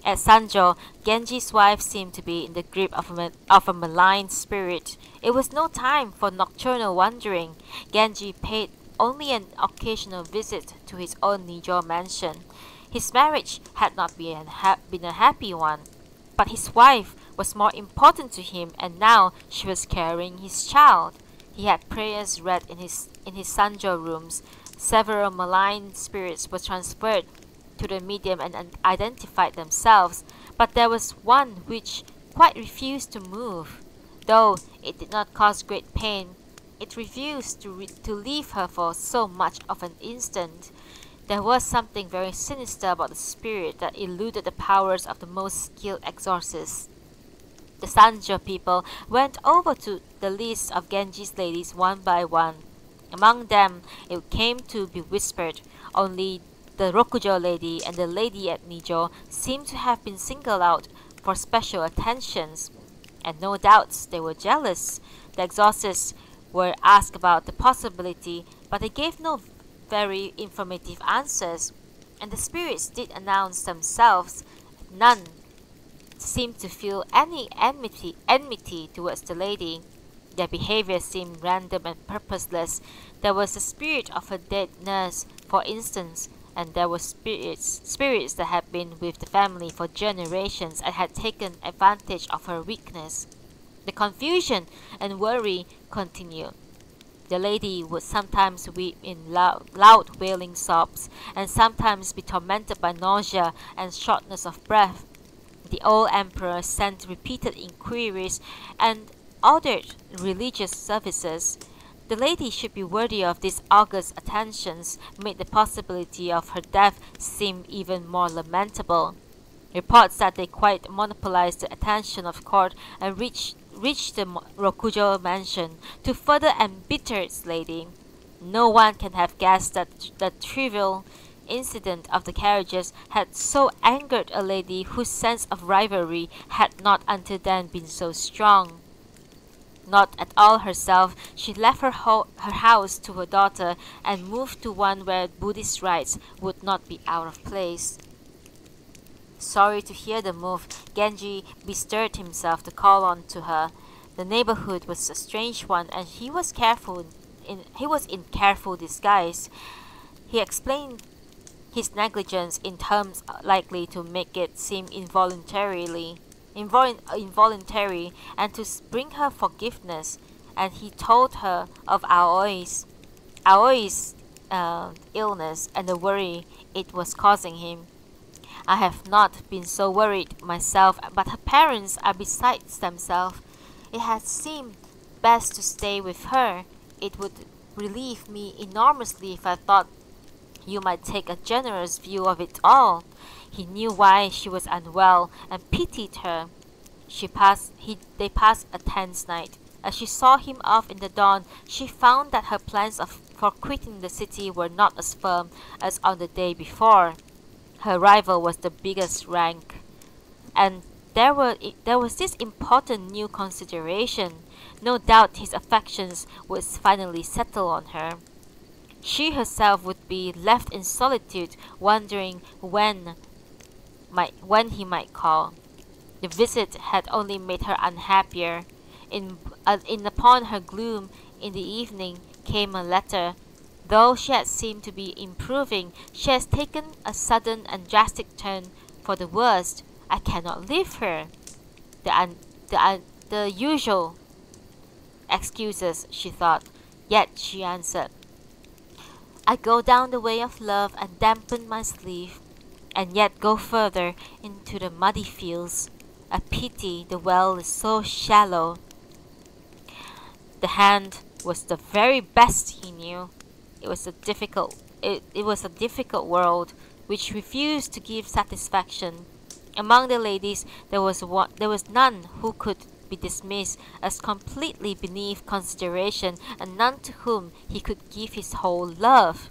At Sanjo, Genji's wife seemed to be in the grip of a malign spirit. It was no time for nocturnal wandering. Genji paid only an occasional visit to his own Nijo mansion. His marriage had not been a happy one, but his wife was more important to him, and now she was carrying his child. He had prayers read in his Sanjo rooms. Several malign spirits were transferred to the medium and identified themselves, but there was one which quite refused to move. Though it did not cause great pain, it refused to leave her for so much of an instant. There was something very sinister about the spirit that eluded the powers of the most skilled exorcists. The Sanjo people went over to the list of Genji's ladies one by one. Among them, it came to be whispered, only the Rokujo lady and the lady at Nijo seemed to have been singled out for special attentions. And no doubts they were jealous. The exorcists were asked about the possibility, but they gave no very informative answers, and the spirits did announce themselves. None seemed to feel any enmity towards the lady. Their behavior seemed random and purposeless. There was the spirit of her dead nurse, for instance, and there were spirits that had been with the family for generations and had taken advantage of her weakness. The confusion and worry continued. The lady would sometimes weep in loud wailing sobs, and sometimes be tormented by nausea and shortness of breath. The old emperor sent repeated inquiries and ordered religious services. The lady should be worthy of these august attentions, made the possibility of her death seem even more lamentable. Reports that they quite monopolized the attention of court and reached the Rokujo mansion to further embitter its lady. No one can have guessed that the trivial incident of the carriages had so angered a lady whose sense of rivalry had not until then been so strong. Not at all herself, she left her house to her daughter and moved to one where Buddhist rites would not be out of place. Sorry to hear the move, Genji bestirred himself to call on to her. The neighborhood was a strange one, and he was in careful disguise. He explained his negligence in terms likely to make it seem involuntary, and to bring her forgiveness. And he told her of Aoi's illness and the worry it was causing him. I have not been so worried myself, but her parents are beside themselves. It had seemed best to stay with her. It would relieve me enormously if I thought you might take a generous view of it all. He knew why she was unwell and pitied her. They passed a tense night. As she saw him off in the dawn, she found that her plans for quitting the city were not as firm as on the day before. Her rival was the biggest rank, and there was this important new consideration. No doubt his affections would finally settle on her. She herself would be left in solitude, wondering when he might call. The visit had only made her unhappier. Upon her gloom in the evening came a letter. Though she had seemed to be improving, she has taken a sudden and drastic turn for the worst. I cannot leave her. The usual excuses, she thought. Yet she answered, I go down the way of love and dampen my sleeve, and yet go further into the muddy fields. A pity the well is so shallow. The hand was the very best he knew. It was a difficult world which refused to give satisfaction. Among the ladies there was none who could be dismissed as completely beneath consideration, and none to whom he could give his whole love.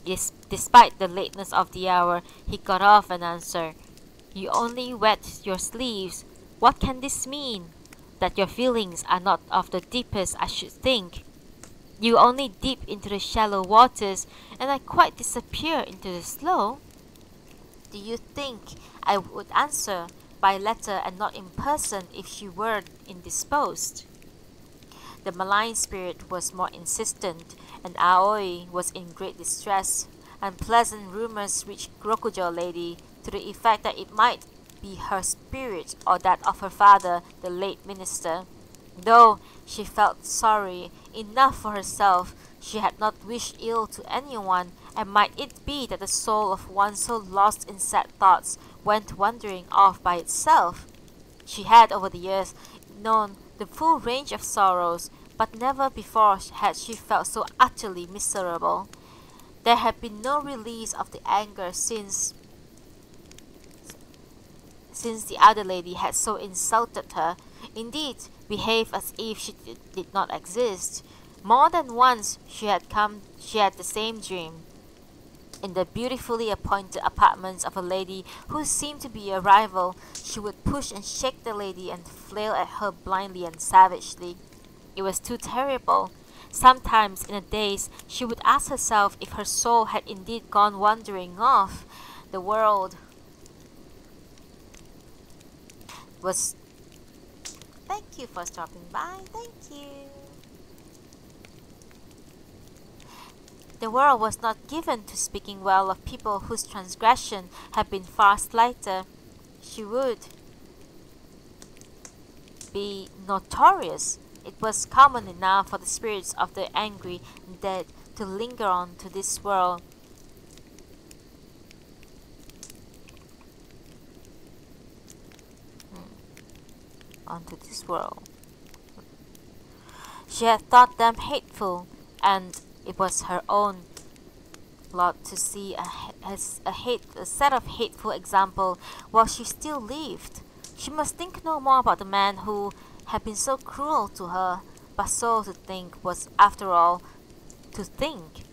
Yes, despite the lateness of the hour, he got off an answer. You only wet your sleeves. What can this mean? That your feelings are not of the deepest, I should think. You only dip into the shallow waters, and I quite disappear into the slow. Do you think I would answer by letter and not in person if she were indisposed? The malign spirit was more insistent, and Aoi was in great distress. Unpleasant rumors reached Rokujo lady to the effect that it might be her spirit or that of her father, the late minister. Though she felt sorry enough for herself, she had not wished ill to anyone, and might it be that the soul of one so lost in sad thoughts went wandering off by itself? She had over the years known the full range of sorrows, but never before had she felt so utterly miserable. There had been no release of the anger since the other lady had so insulted her, indeed behaved as if she did not exist. More than once she had the same dream. In the beautifully appointed apartments of a lady who seemed to be a rival, she would push and shake the lady and flail at her blindly and savagely. It was too terrible. Sometimes in a daze she would ask herself if her soul had indeed gone wandering off. The world was... Thank you for stopping by. Thank you. The world was not given to speaking well of people whose transgression had been far slighter. She would be notorious. It was common enough for the spirits of the angry and dead to linger on to this world. Onto this world. She had thought them hateful, and it was her own lot to see a set of hateful examples while she still lived. She must think no more about the man who had been so cruel to her, but so to think was, after all, to think.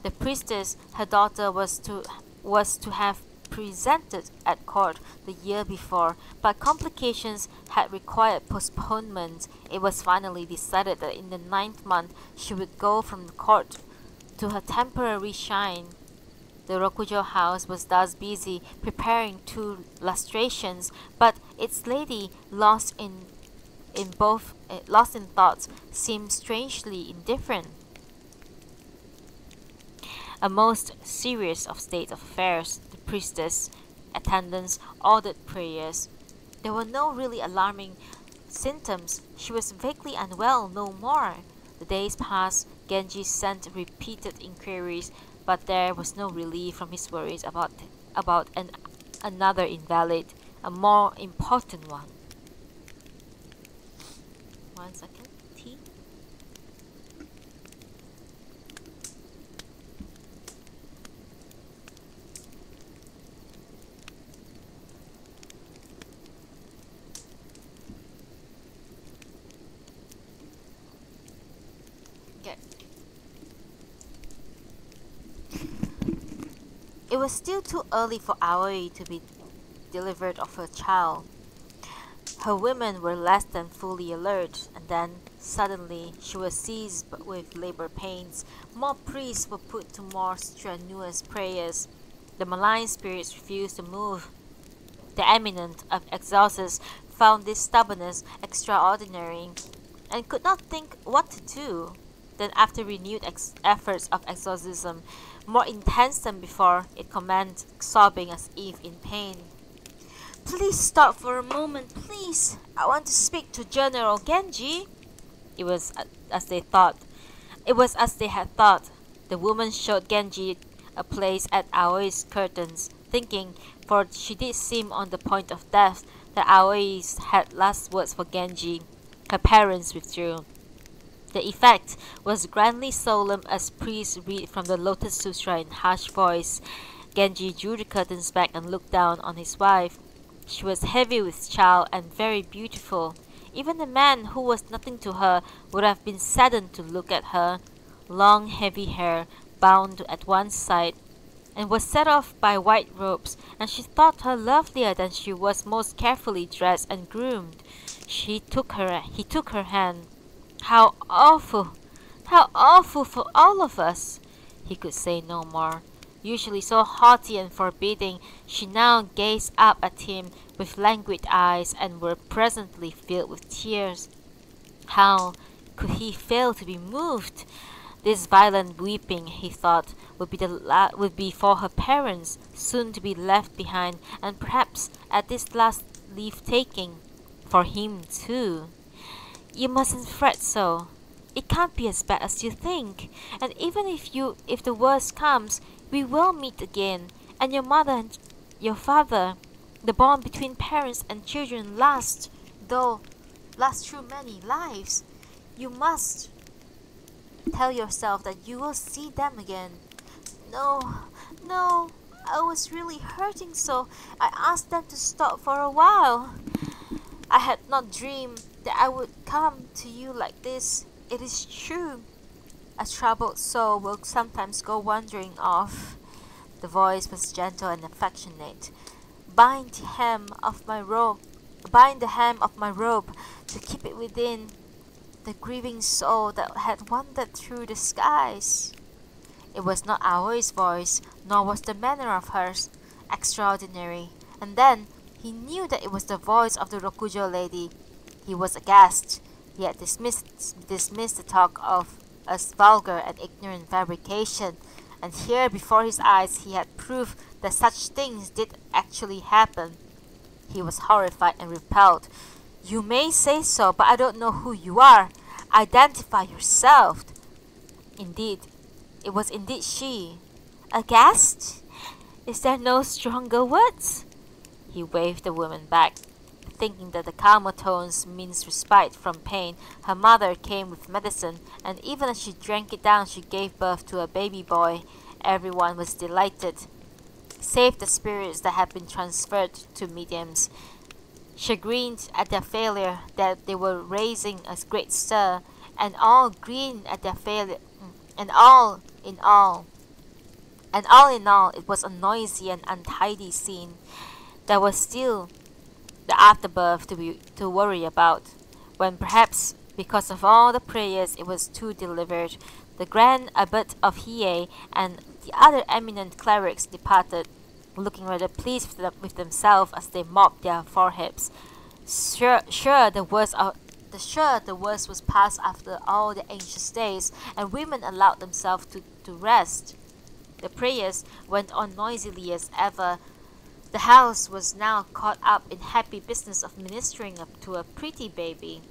The priestess, her daughter, was to have presented at court the year before, but complications had required postponement. It was finally decided that in the 9th month she would go from the court to her temporary shrine. The Rokujo house was thus busy preparing 2 lustrations, but its lady, lost in thoughts, seemed strangely indifferent. A most serious of state of affairs, the priestess, attendants, ordered prayers. There were no really alarming symptoms. She was vaguely unwell, no more. The days passed. Genji sent repeated inquiries, but there was no relief from his worries about another invalid, a more important one. 1 second. Tea. Okay. It was still too early for Aoi to be delivered of her child. Her women were less than fully alert, and then, suddenly, she was seized with labor pains. More priests were put to more strenuous prayers. The malign spirits refused to move. The eminent of exorcists found this stubbornness extraordinary, and could not think what to do. Then, after renewed efforts of exorcism, more intense than before, it commenced, sobbing as if in pain. "Please stop for a moment, please. I want to speak to General Genji." It was as they thought. It was as they had thought. The woman showed Genji a place at Aoi's curtains, thinking, for she did seem on the point of death, that Aoi had last words for Genji. Her parents withdrew. The effect was grandly solemn as priests read from the Lotus Sutra in harsh voice. Genji drew the curtains back and looked down on his wife. She was heavy with child and very beautiful. Even a man who was nothing to her would have been saddened to look at her. Long heavy hair bound at one side and was set off by white robes, and she thought her lovelier than she was most carefully dressed and groomed. He took her hand. "How awful! How awful for all of us!" He could say no more. Usually so haughty and forbidding, she now gazed up at him with languid eyes and were presently filled with tears. How could he fail to be moved? This violent weeping, he thought, would be for her parents, soon to be left behind, and perhaps at this last leave-taking, for him too. "You mustn't fret so. It can't be as bad as you think, and even if the worst comes, we will meet again, and your mother and your father, the bond between parents and children lasts through many lives. You must tell yourself that you will see them again." No, I was really hurting so I asked them to stop for a while. I had not dreamed that I would come to you like this. It is true. A troubled soul will sometimes go wandering off. The voice was gentle and affectionate. Bind the hem of my robe to keep it within the grieving soul that had wandered through the skies." It was not Aoi's voice, nor was the manner of hers extraordinary. And then he knew that it was the voice of the Rokujo lady. He was aghast. He had dismissed the talk of as vulgar and ignorant fabrication, and here before his eyes he had proof that such things did actually happen. He was horrified and repelled. "You may say so, but I don't know who you are. Identify yourself." Indeed, it was indeed she. Aghast? Is there no stronger words? He waved the woman back, thinking that the calmer tones means respite from pain. Her mother came with medicine, and even as she drank it down, she gave birth to a baby boy. Everyone was delighted, save the spirits that had been transferred to mediums. chagrined at their failure that they were raising a great stir, and all grinned at their failure, and all in all, it was a noisy and untidy scene. There was still the afterbirth to worry about, when perhaps because of all the prayers it was too delivered, the Grand Abbot of Hiei and the other eminent clerics departed, looking rather pleased with themselves as they mopped their foreheads. Sure the worst was past after all the anxious days, and women allowed themselves to rest. The prayers went on noisily as ever. The house was now caught up in happy business of ministering up to a pretty baby.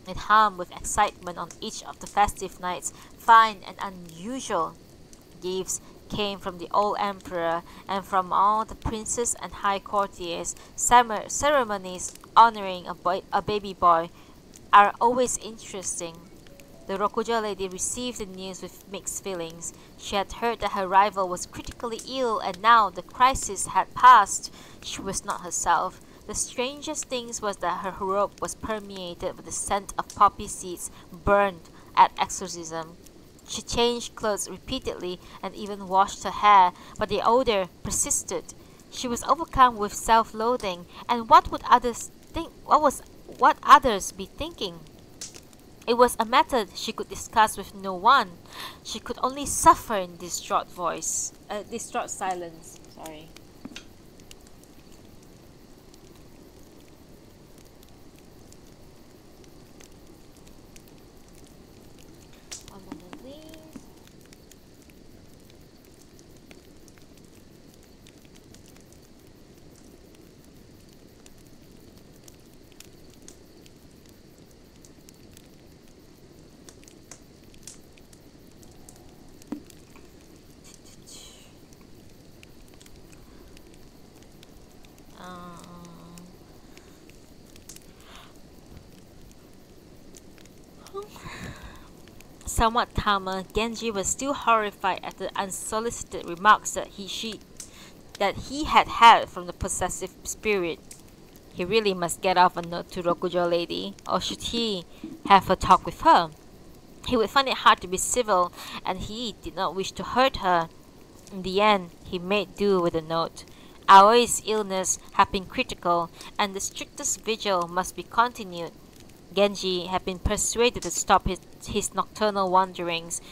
It hummed with excitement on each of the festive nights. Fine and unusual gifts came from the old emperor and from all the princes and high courtiers. Ceremonies honoring a baby boy are always interesting. The Rokujo lady received the news with mixed feelings. She had heard that her rival was critically ill, and now the crisis had passed. She was not herself. The strangest thing was that her robe was permeated with the scent of poppy seeds burned at exorcism. She changed clothes repeatedly and even washed her hair, but the odor persisted. She was overcome with self-loathing, and what would others think? What others be thinking? It was a matter she could discuss with no one. She could only suffer in distraught silence. Sorry. One moment, please. Somewhat calmer, Genji was still horrified at the unsolicited remarks that he had from the possessive spirit. He really must get off a note to Rokujo lady, or should he have a talk with her? He would find it hard to be civil, and he did not wish to hurt her. In the end, he made do with the note. Aoi's illness had been critical, and the strictest vigil must be continued. Genji had been persuaded to stop his nocturnal wanderings.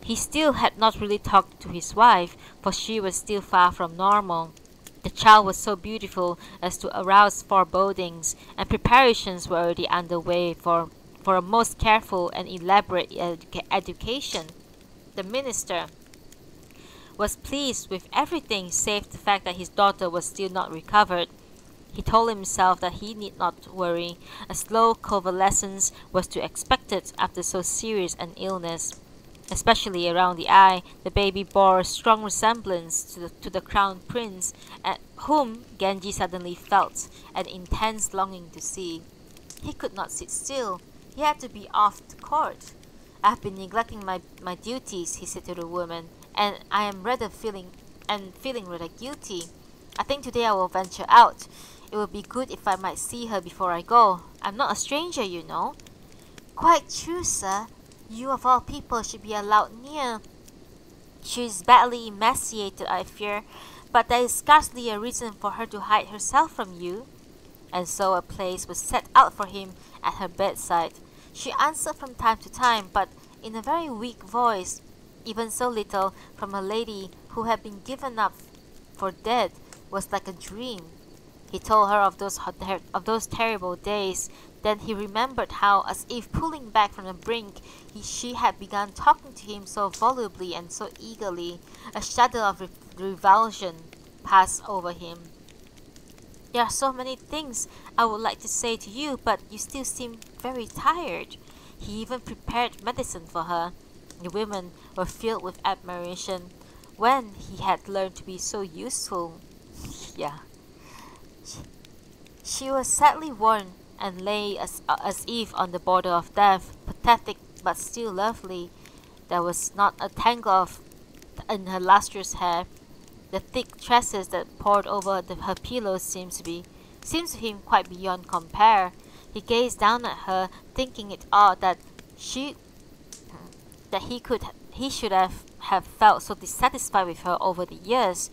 He still had not really talked to his wife, for she was still far from normal. The child was so beautiful as to arouse forebodings, and preparations were already underway for a most careful and elaborate education. The minister was pleased with everything save the fact that his daughter was still not recovered. He told himself that he need not worry. A slow convalescence was to be expected after so serious an illness. Especially around the eye, the baby bore a strong resemblance to the crown prince, whom Genji suddenly felt an intense longing to see. He could not sit still. He had to be off to court. I have been neglecting my duties, he said to the woman, and I am feeling rather guilty. I think today I will venture out. It would be good if I might see her before I go. I'm not a stranger, you know. Quite true, sir. You of all people should be allowed near. She is badly emaciated, I fear, but there is scarcely a reason for her to hide herself from you. And so a place was set out for him at her bedside. She answered from time to time, but in a very weak voice, even so little from a lady who had been given up for dead was like a dream. He told her of those terrible days. Then he remembered how, as if pulling back from the brink, she had begun talking to him so volubly and so eagerly. A shudder of revulsion passed over him. There are so many things I would like to say to you, but you still seem very tired. He even prepared medicine for her. The women were filled with admiration. When he had learned to be so useful. Yeah. She was sadly worn and lay as if on the border of death, pathetic but still lovely. There was not a tangle in her lustrous hair. The thick tresses that poured over her pillows seemed to be seemed to him quite beyond compare. He gazed down at her, thinking it odd that he should have felt so dissatisfied with her over the years.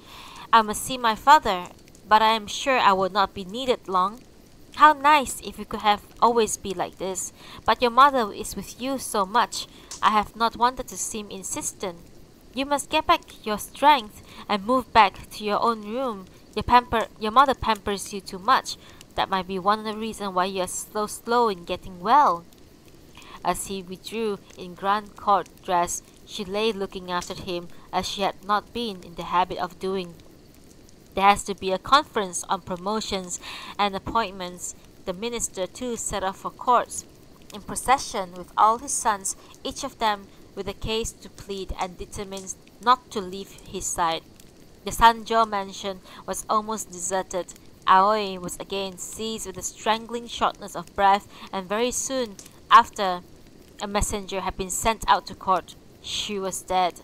I must see my father, but I am sure I will not be needed long. How nice if we could have always be like this. But your mother is with you so much. I have not wanted to seem insistent. You must get back your strength and move back to your own room. Your mother pampers you too much. That might be one of the reasons why you are so slow in getting well. As he withdrew in grand court dress, she lay looking after him as she had not been in the habit of doing. There has to be a conference on promotions and appointments. The minister too set off for court, in procession with all his sons, each of them with a case to plead and determined not to leave his side. The Sanjo mansion was almost deserted. Aoi was again seized with a strangling shortness of breath, and very soon after a messenger had been sent out to court. She was dead.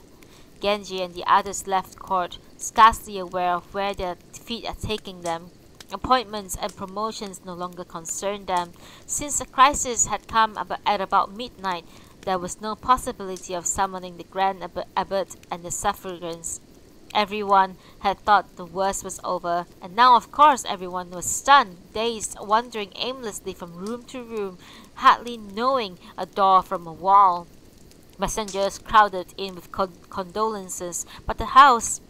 Genji and the others left court, scarcely aware of where their feet are taking them. Appointments and promotions no longer concerned them. Since the crisis had come at about midnight, there was no possibility of summoning the Grand Abbot and the suffragans. Everyone had thought the worst was over, and now of course everyone was stunned, dazed, wandering aimlessly from room to room, hardly knowing a door from a wall. Messengers crowded in with condolences, but the house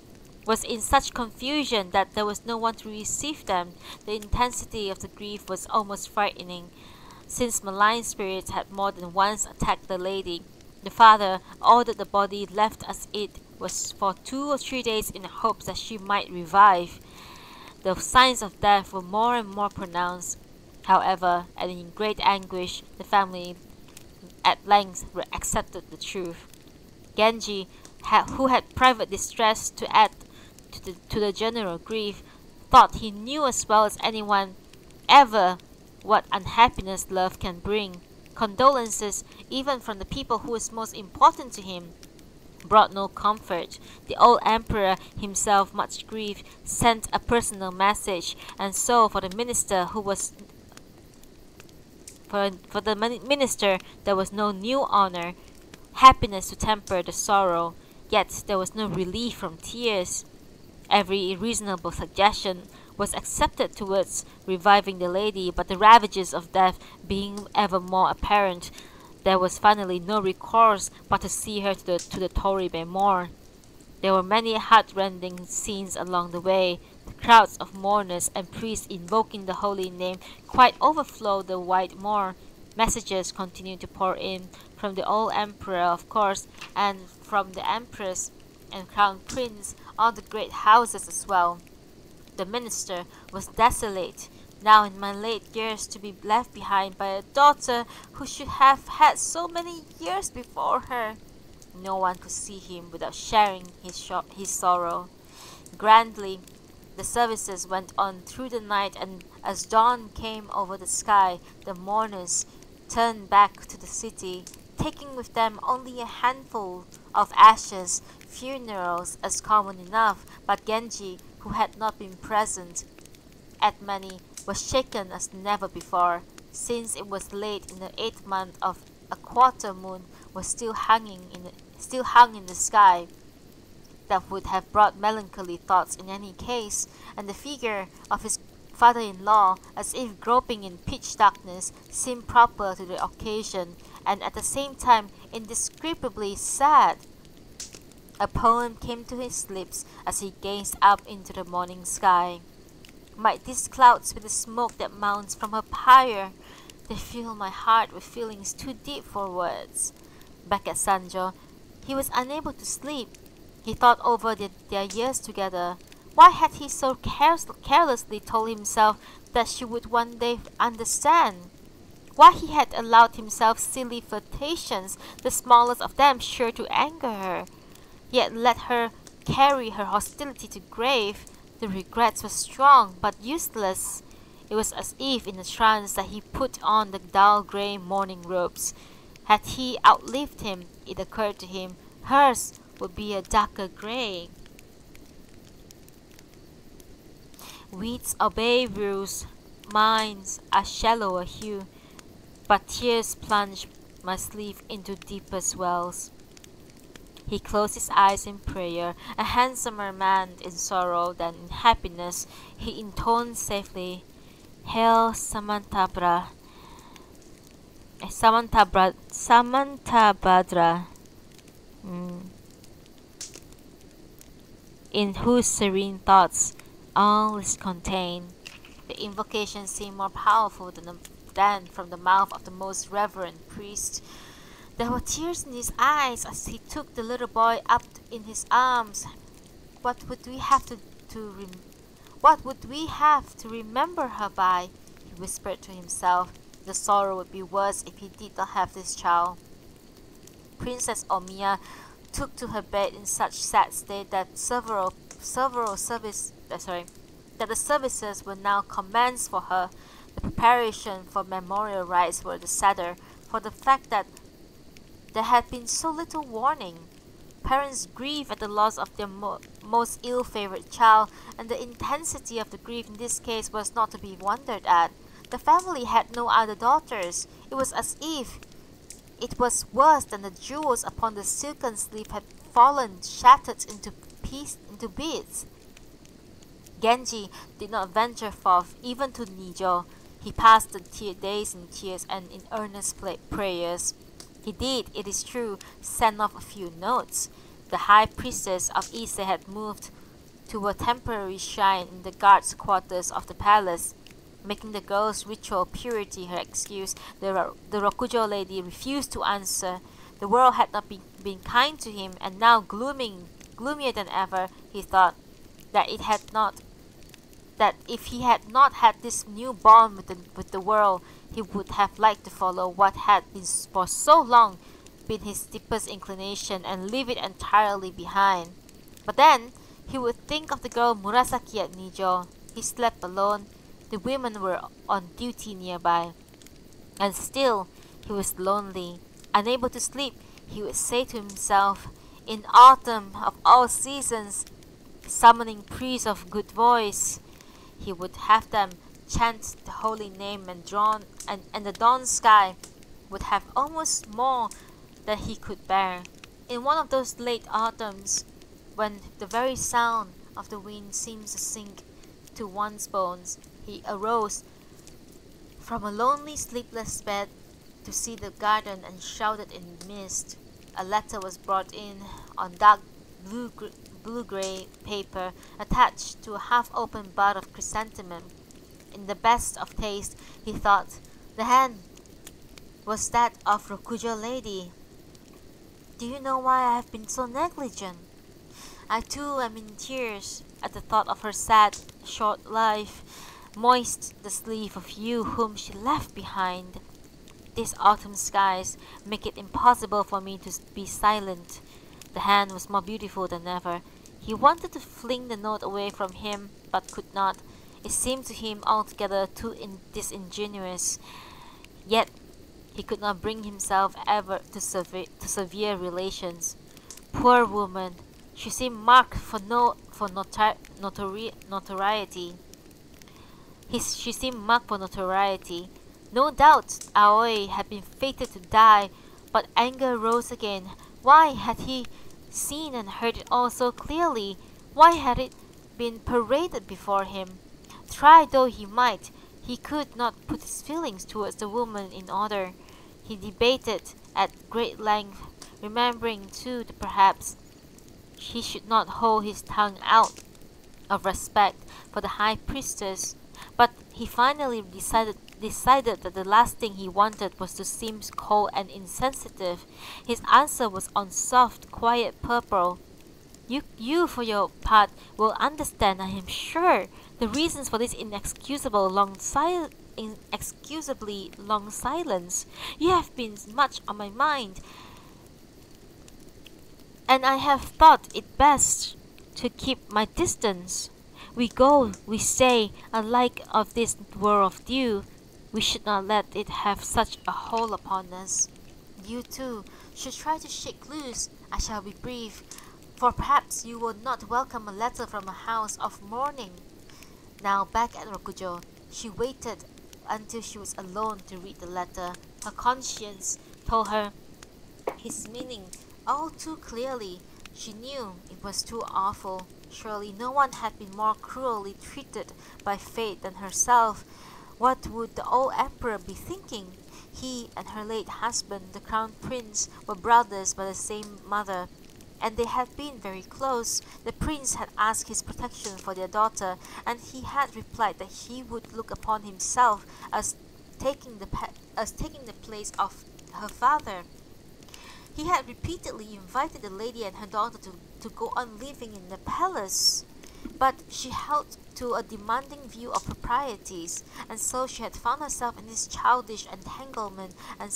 was in such confusion that there was no one to receive them. The intensity of the grief was almost frightening. Since malign spirits had more than once attacked the lady, the father ordered the body left as it was for 2 or 3 days in the hopes that she might revive. The signs of death were more and more pronounced. However, and in great anguish, the family at length accepted the truth. Genji, who had private distress to add to the general grief, thought he knew as well as anyone ever what unhappiness love can bring. Condolences, even from the people who was most important to him, brought no comfort. The old emperor himself, much grieved, sent a personal message, and so for the minister there was no new honor, happiness to temper the sorrow, yet there was no relief from tears. Every reasonable suggestion was accepted towards reviving the lady, but the ravages of death being ever more apparent, there was finally no recourse but to see her to the Toribe Moor. There were many heart-rending scenes along the way. The crowds of mourners and priests invoking the holy name quite overflowed the wide moor. Messages continued to pour in, from the old emperor of course, and from the empress and crown prince, all the great houses as well. The minister was desolate, now in my late years, to be left behind by a daughter who should have had so many years before her. No one could see him without sharing his sorrow. Grandly, the services went on through the night, and as dawn came over the sky, the mourners turned back to the city, taking with them only a handful of ashes. Funerals as common enough, but Genji, who had not been present at many, was shaken as never before. Since it was late in the 8th month, of a quarter moon was still hung in the sky. That would have brought melancholy thoughts in any case, and the figure of his father-in-law, as if groping in pitch darkness, seemed proper to the occasion, and at the same time indescribably sad. A poem came to his lips as he gazed up into the morning sky. Might these clouds be the smoke that mounts from her pyre? They fill my heart with feelings too deep for words. Back at Sanjo, he was unable to sleep. He thought over their years together. Why had he so carelessly told himself that she would one day understand? Why he had allowed himself silly flirtations, the smallest of them sure to anger her, yet let her carry her hostility to grave. The regrets were strong, but useless. It was as if in a trance that he put on the dull grey mourning robes. Had he outlived him, it occurred to him, hers would be a darker grey. Weeds obey rules. mine's a shallower hue, but tears plunge my sleeve into deepest wells. He closed his eyes in prayer, a handsomer man in sorrow than in happiness. He intoned safely, Hail Samantabra, Samantabhadra, in whose serene thoughts all is contained. The invocation seemed more powerful than from the mouth of the most reverend priest. There were tears in his eyes as he took the little boy up in his arms. What would we have to remember her by? He whispered to himself. The sorrow would be worse if he did not have this child. Princess Omiya took to her bed in such sad state that the services were now commenced for her. The preparation for memorial rites were the sadder for the fact that there had been so little warning. Parents grieve at the loss of their most ill-favored child, and the intensity of the grief in this case was not to be wondered at. The family had no other daughters. It was as if it was worse than the jewels upon the silken sleeve had fallen shattered into bits. Genji did not venture forth even to Nijo. He passed the days in tears and in earnest prayers. He did, it is true, send off a few notes. The high priestess of Ise had moved to a temporary shrine in the guards' quarters of the palace, making the girl's ritual purity her excuse. The Rokujo lady refused to answer. The world had not been kind to him, and now gloomier than ever, he thought that if he had not had this new bond with the world, he would have liked to follow what had been for so long been his deepest inclination and leave it entirely behind. But then he would think of the girl Murasaki at Nijo. He slept alone. The women were on duty nearby. And still he was lonely. Unable to sleep, he would say to himself, in autumn of all seasons, summoning priests of good voice, he would have them chant the holy name, and the dawn sky would have almost more than he could bear. In one of those late autumns, when the very sound of the wind seems to sink to one's bones, he arose from a lonely, sleepless bed to see the garden enshrouded in mist. A letter was brought in on dark blue-gray paper, attached to a half-open bud of chrysanthemum. In the best of taste, he thought, the hand was that of Rokujo lady. Do you know why I have been so negligent? I too am in tears at the thought of her sad, short life, moist the sleeve of you whom she left behind. These autumn skies make it impossible for me to be silent. The hand was more beautiful than ever. He wanted to fling the note away from him, but could not. It seemed to him altogether too disingenuous. Yet he could not bring himself ever to severe relations. Poor woman, she seemed marked for notoriety. She seemed marked for notoriety. No doubt Aoi had been fated to die, but anger rose again. Why had he seen and heard it all so clearly? Why had it been paraded before him? Try though he might, he could not put his feelings towards the woman in order. He debated at great length, remembering too that perhaps he should not hold his tongue out of respect for the high priestess. But he finally decided that the last thing he wanted was to seem cold and insensitive. His answer was on soft, quiet purple. You for your part will understand, I am sure, the reasons for this inexcusably long silence. You have been much on my mind, and I have thought it best to keep my distance. We go, we stay, alike of this world of dew. We should not let it have such a hold upon us. You too should try to shake loose. I shall be brief, for perhaps you will not welcome a letter from a house of mourning. Now back at Rokujo, She waited until she was alone to read the letter. Her conscience told her his meaning all too clearly. She knew it was too awful. Surely no one had been more cruelly treated by fate than herself. What would the old emperor be thinking? He and her late husband, the crown prince, were brothers by the same mother, and they had been very close. The prince had asked his protection for their daughter, and he had replied that he would look upon himself as taking the place of her father. He had repeatedly invited the lady and her daughter to go on living in the palace, but she held to a demanding view of proprieties, and so she had found herself in this childish entanglement and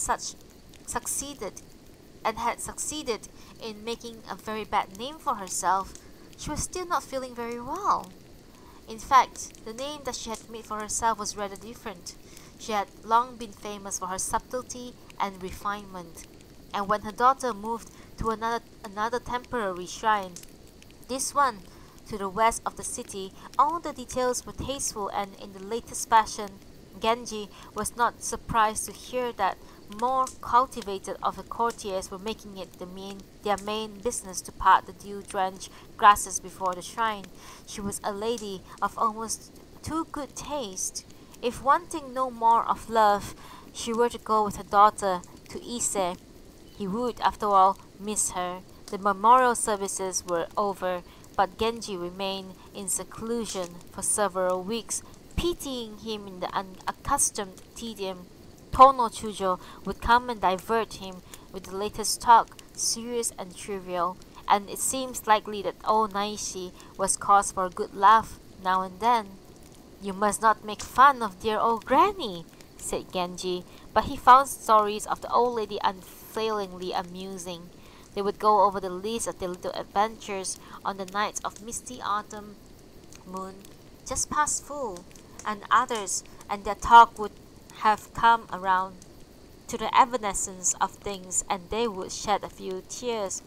had succeeded in making a very bad name for herself. She was still not feeling very well. In fact, the name that she had made for herself was rather different. She had long been famous for her subtlety and refinement, and when her daughter moved to another temporary shrine, this one to the west of the city, all the details were tasteful and in the latest fashion. Genji was not surprised to hear that more cultivated of the courtiers were making it their main business to part the dew-drenched grasses before the shrine. She was a lady of almost too good taste. If wanting no more of love, she were to go with her daughter to Ise, he would, after all, miss her. The memorial services were over, but Genji remained in seclusion for several weeks, pitying him in the unaccustomed tedium. Tono Chujo would come and divert him with the latest talk, serious and trivial, and it seems likely that old Naishi was cause for a good laugh now and then. "You must not make fun of dear old granny," said Genji, but he found stories of the old lady unfailingly amusing. They would go over the list of their little adventures on the nights of misty autumn moon, just past full, and others, and their talk would have come around to the evanescence of things, and they would shed a few tears.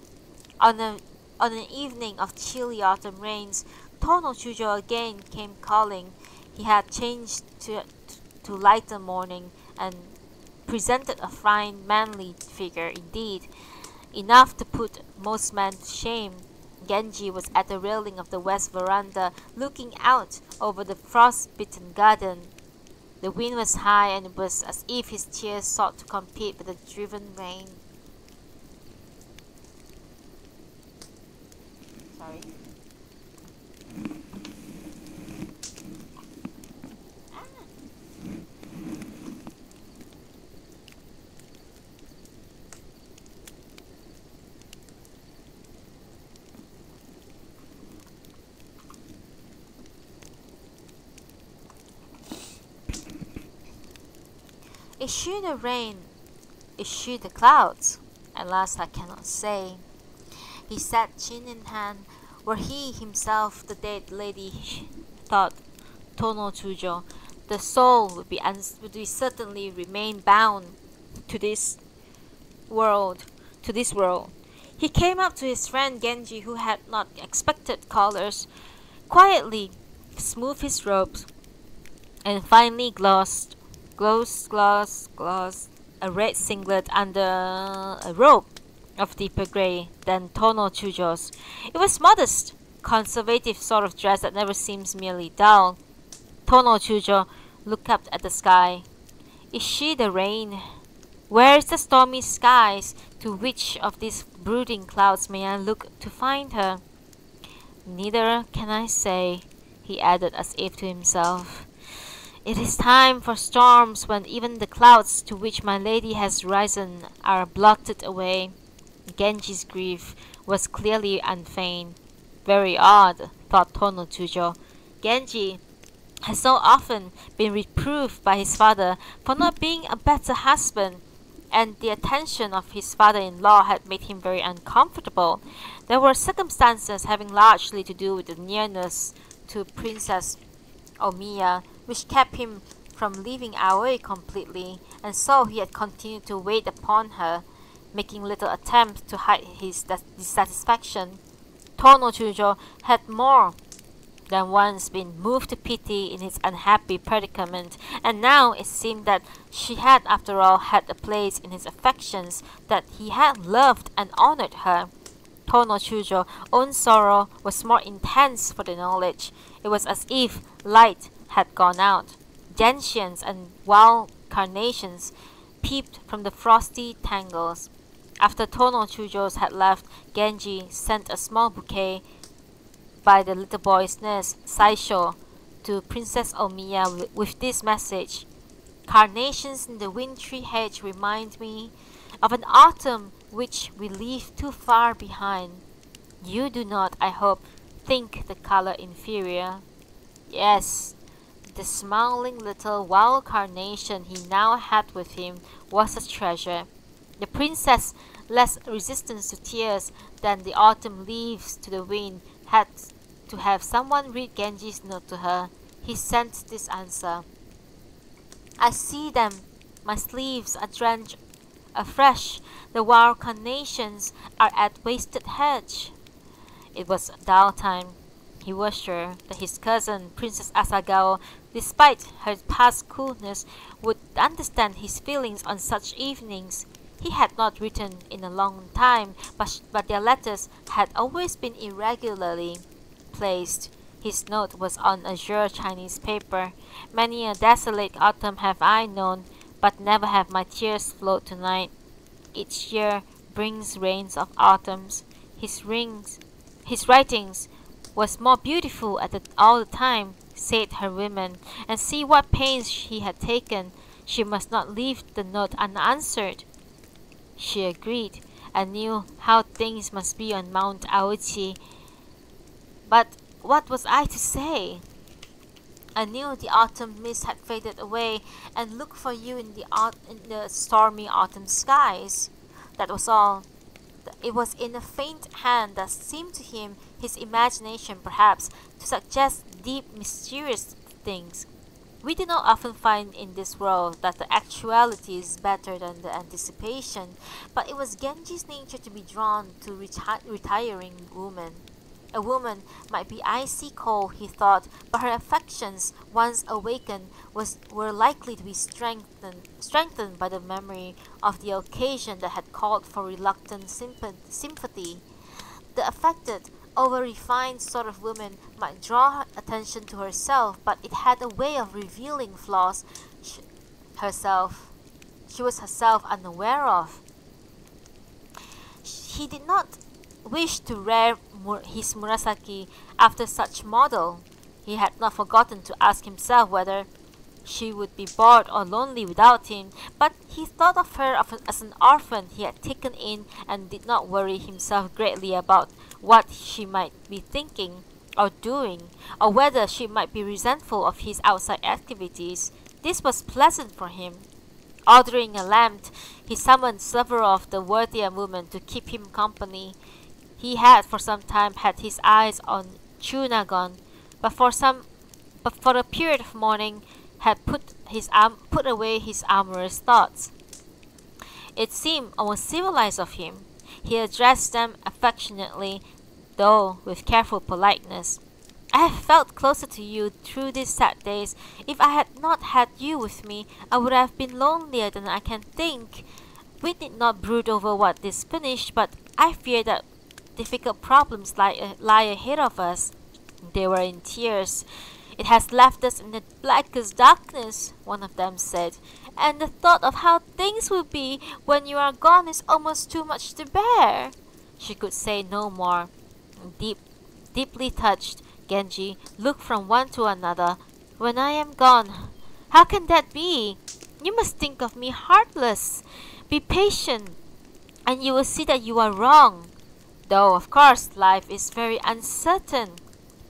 On an evening of chilly autumn rains, Tono Chujo again came calling. He had changed to lighter mourning, and presented a fine, manly figure indeed, enough to put most men to shame. Genji was at the railing of the west veranda, looking out over the frost-bitten garden. The wind was high, and it was as if his tears sought to compete with the driven rain. Sorry. Eschew the rain, eschew the clouds, at last I cannot say. He sat chin in hand. Were he himself the dead lady, thought Tono Chujo, the soul would be certainly remain bound to this world. He came up to his friend Genji, who had not expected callers, quietly smoothed his robes, and finally glossed a red singlet under a robe of deeper grey than Tono Chujo's. It was modest, conservative sort of dress that never seems merely dull. Tono Chujo looked up at the sky. Is she the rain? Where is the stormy skies? To which of these brooding clouds may I look to find her? Neither can I say, he added as if to himself. It is time for storms, when even the clouds to which my lady has risen are blotted away. Genji's grief was clearly unfeigned. Very odd, thought Tono Chujo. Genji had so often been reproved by his father for not being a better husband, and the attention of his father-in-law had made him very uncomfortable. There were circumstances having largely to do with the nearness to Princess Omiya, which kept him from leaving Aoi completely, and so he had continued to wait upon her, making little attempt to hide his dissatisfaction. Tono Chujo had more than once been moved to pity in his unhappy predicament, and now it seemed that she had after all had a place in his affections, that he had loved and honored her. Tono Chujo's own sorrow was more intense for the knowledge. It was as if light had gone out. Gentians and wild carnations peeped from the frosty tangles. After Tono Chujo's had left, Genji sent a small bouquet by the little boy's nurse, Saisho, to Princess Omiya with this message: "Carnations in the wintry hedge remind me of an autumn which we leave too far behind. You do not, I hope, think the color inferior." Yes, the smiling little wild carnation he now had with him was a treasure. The princess, less resistant to tears than the autumn leaves to the wind, had to have someone read Genji's note to her. He sent this answer: "I see them. My sleeves are drenched afresh. The wild carnations are at wasted hedge." It was dull time. He was sure that his cousin, Princess Asagao, despite her past coolness, would understand his feelings on such evenings. He had not written in a long time, but their letters had always been irregularly placed. His note was on azure Chinese paper. Many a desolate autumn have I known, but never have my tears flowed tonight. Each year brings rains of autumns. His writings was more beautiful all the time, said her women, and see what pains he had taken. She must not leave the note unanswered. She agreed, and knew how things must be on Mount Aochi. But what was I to say? I knew the autumn mist had faded away, and looked for you in the stormy autumn skies. That was all. It was in a faint hand that seemed to him, his imagination perhaps, to suggest deep, mysterious things. We do not often find in this world that the actuality is better than the anticipation, but it was Genji's nature to be drawn to retiring women. A woman might be icy cold, he thought, but her affections, once awakened, were likely to be strengthened by the memory of the occasion that had called for reluctant sympathy. The affected, over-refined sort of woman might draw attention to herself, but it had a way of revealing flaws she was herself unaware of. He did not wish to rear his Murasaki after such model. He had not forgotten to ask himself whether she would be bored or lonely without him, but he thought of her as an orphan he had taken in, and did not worry himself greatly about what she might be thinking or doing, or whether she might be resentful of his outside activities. This was pleasant for him. Ordering a lamp, he summoned several of the worthier women to keep him company. He had for some time had his eyes on Chunagon, but for a period of mourning had put away his amorous thoughts. It seemed almost civilized of him. He addressed them affectionately, though with careful politeness. "I have felt closer to you through these sad days. If I had not had you with me, I would have been lonelier than I can think. We need not brood over what is finished, but I fear that difficult problems lie ahead of us." They were in tears. "It has left us in the blackest darkness," one of them said, "and the thought of how things will be when you are gone is almost too much to bear." She could say no more. Deeply touched, Genji looked from one to another. "When I am gone, how can that be? You must think of me heartless. Be patient, and you will see that you are wrong. Though, of course, life is very uncertain."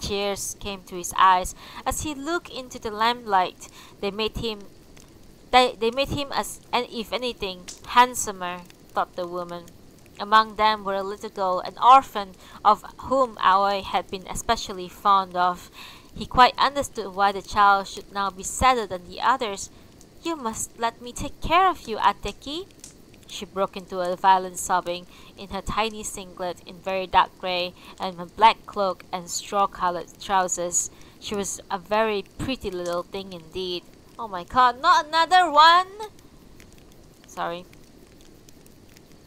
Tears came to his eyes as he looked into the lamplight. They made him as, and if anything, handsomer, thought the woman. Among them were a little girl, an orphan, of whom Aoi had been especially fond of. He quite understood why the child should now be sadder than the others. "You must let me take care of you, Ateki," She broke into a violent sobbing in her tiny singlet in very dark grey and a black cloak and straw-colored trousers. She was a very pretty little thing indeed. Oh my god, not another one! Sorry.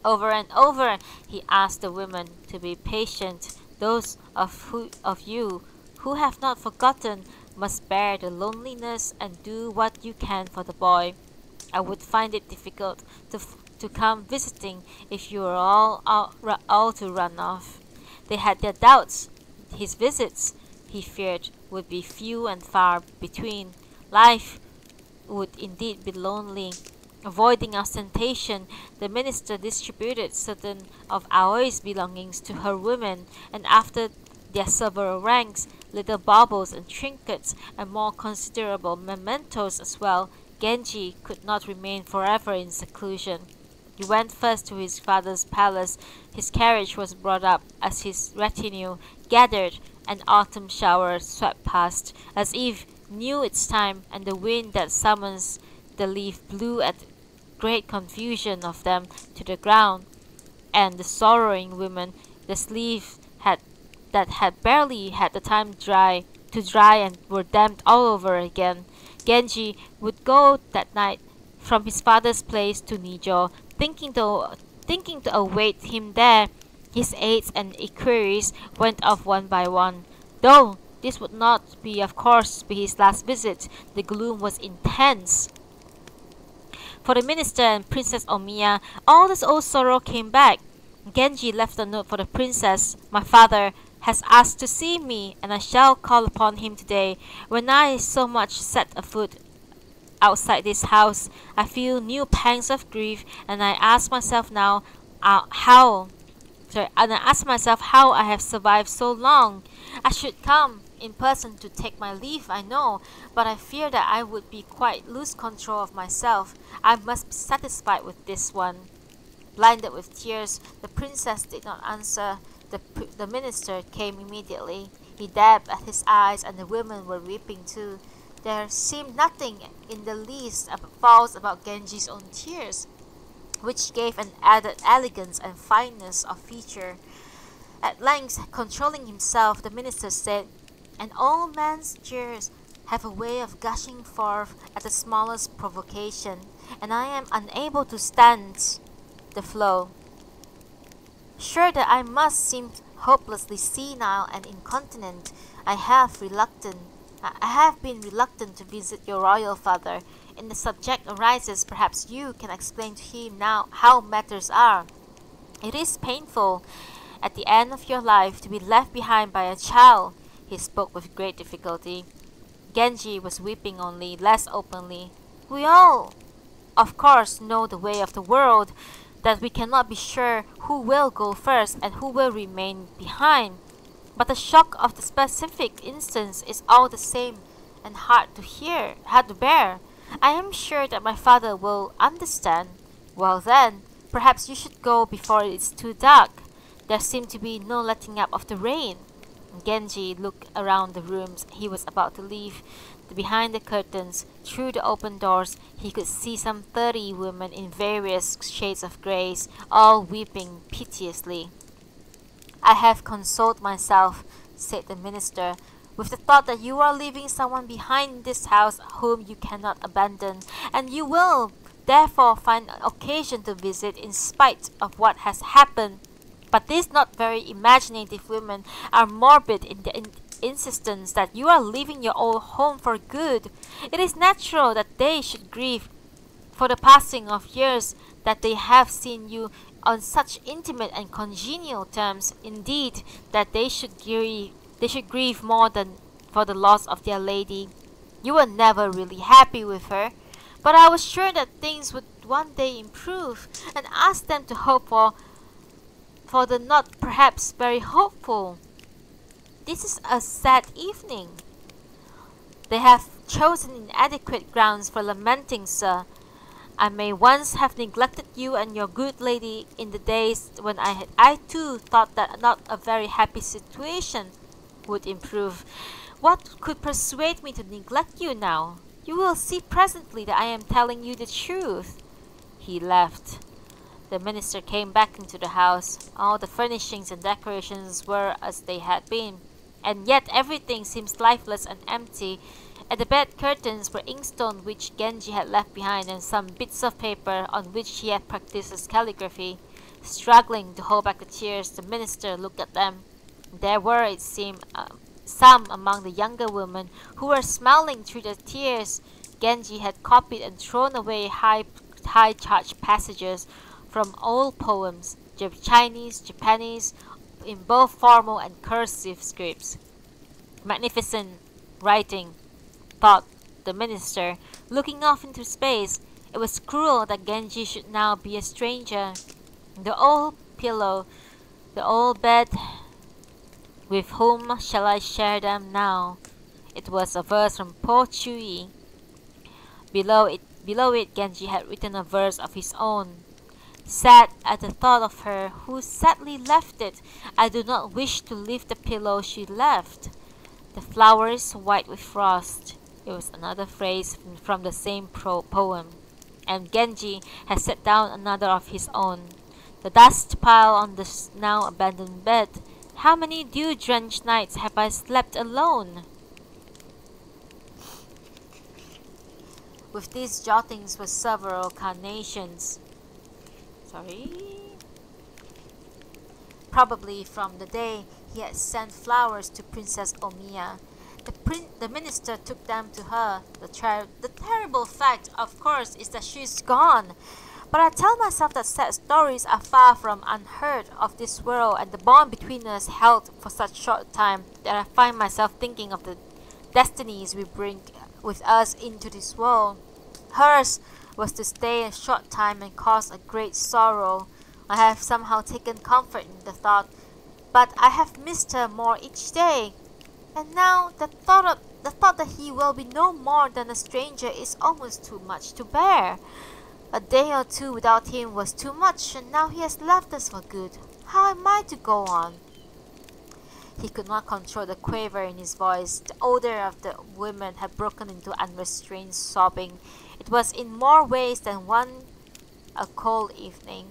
Over and over, he asked the women to be patient. Those of you who have not forgotten must bear the loneliness and do what you can for the boy. I would find it difficult to come visiting if you were all to run off. They had their doubts. His visits, he feared, would be few and far between. Life would indeed be lonely. Avoiding ostentation, the minister distributed certain of Aoi's belongings to her women, and after their several ranks, little baubles and trinkets, and more considerable mementos as well, Genji could not remain forever in seclusion. He went first to his father's palace. His carriage was brought up as his retinue gathered. An autumn shower swept past, as if knew its time, and the wind that summons the leaf blew at great confusion of them to the ground, and the sorrowing women, the sleeves that had barely had the time to dry and were damp all over again. Genji would go that night from his father's place to Nijo, thinking to await him there. His aides and equerries went off one by one. Though this would not be, of course, be his last visit, the gloom was intense. For the minister and Princess Omiya, all this old sorrow came back. Genji left a note for the princess. My father has asked to see me, and I shall call upon him today. When I so much set a foot outside this house, I feel new pangs of grief, and I ask myself now how I have survived so long. I should come in person to take my leave, I know, but I fear that I would be quite lose control of myself. I must be satisfied with this one. Blinded with tears, the princess did not answer. The minister came immediately. He dabbed at his eyes, and the women were weeping too. There seemed nothing in the least false about Genji's own tears, which gave an added elegance and fineness of feature. At length, controlling himself, the minister said, "An old man's tears have a way of gushing forth at the smallest provocation, and I am unable to stand the flow. Sure that I must seem hopelessly senile and incontinent, I have been reluctant to visit your royal father. And the subject arises, perhaps you can explain to him now how matters are. It is painful, at the end of your life, to be left behind by a child." He spoke with great difficulty. Genji was weeping only less openly. "We all, of course, know the way of the world, that we cannot be sure who will go first and who will remain behind. But the shock of the specific instance is all the same and hard to bear. I am sure that my father will understand. Well then, perhaps you should go before it is too dark. There seemed to be no letting up of the rain." Genji looked around the rooms he was about to leave. Behind the curtains, through the open doors, he could see some 30 women in various shades of grays, all weeping piteously. "I have consoled myself," said the minister, "with the thought that you are leaving someone behind in this house whom you cannot abandon, and you will therefore find occasion to visit in spite of what has happened. But these not very imaginative women are morbid in their insistence that you are leaving your old home for good. It is natural that they should grieve for the passing of years, that they have seen you on such intimate and congenial terms. Indeed, that they should grieve more than for the loss of their lady. You were never really happy with her, but I was sure that things would one day improve, and asked them to hope for the not perhaps very hopeful. This is a sad evening." "They have chosen inadequate grounds for lamenting, sir. I may once have neglected you and your good lady in the days when I too thought that not a very happy situation would improve. What could persuade me to neglect you now? You will see presently that I am telling you the truth." He laughed. The minister came back into the house. All the furnishings and decorations were as they had been, and yet everything seems lifeless and empty. At the bed curtains were inkstone which Genji had left behind, and some bits of paper on which he had practiced his calligraphy. Struggling to hold back the tears, the minister looked at them. There were, it seemed, some among the younger women who were smiling through the tears. Genji had copied and thrown away high-charged passages from old poems, Chinese, Japanese, in both formal and cursive scripts. Magnificent writing, thought the minister, looking off into space. It was cruel that Genji should now be a stranger. The old pillow, the old bed, with whom shall I share them now? It was a verse from Po Chui. Below it, Genji had written a verse of his own. Sad at the thought of her who sadly left it, I do not wish to leave the pillow she left. The flowers white with frost. It was another phrase from the same poem. And Genji had set down another of his own. The dust pile on the now abandoned bed. How many dew-drenched nights have I slept alone? With these jottings were several carnations. Probably from the day he had sent flowers to Princess Omiya. The minister took them to her. The terrible fact, of course, is that she is gone. But I tell myself that sad stories are far from unheard of this world, and the bond between us held for such short time that I find myself thinking of the destinies we bring with us into this world. Hers was to stay a short time and cause a great sorrow. I have somehow taken comfort in the thought, but I have missed her more each day. And now the thought that he will be no more than a stranger is almost too much to bear. A day or two without him was too much, and now he has left us for good. How am I to go on? He could not control the quaver in his voice. The older of the women had broken into unrestrained sobbing. It was in more ways than one a cold evening.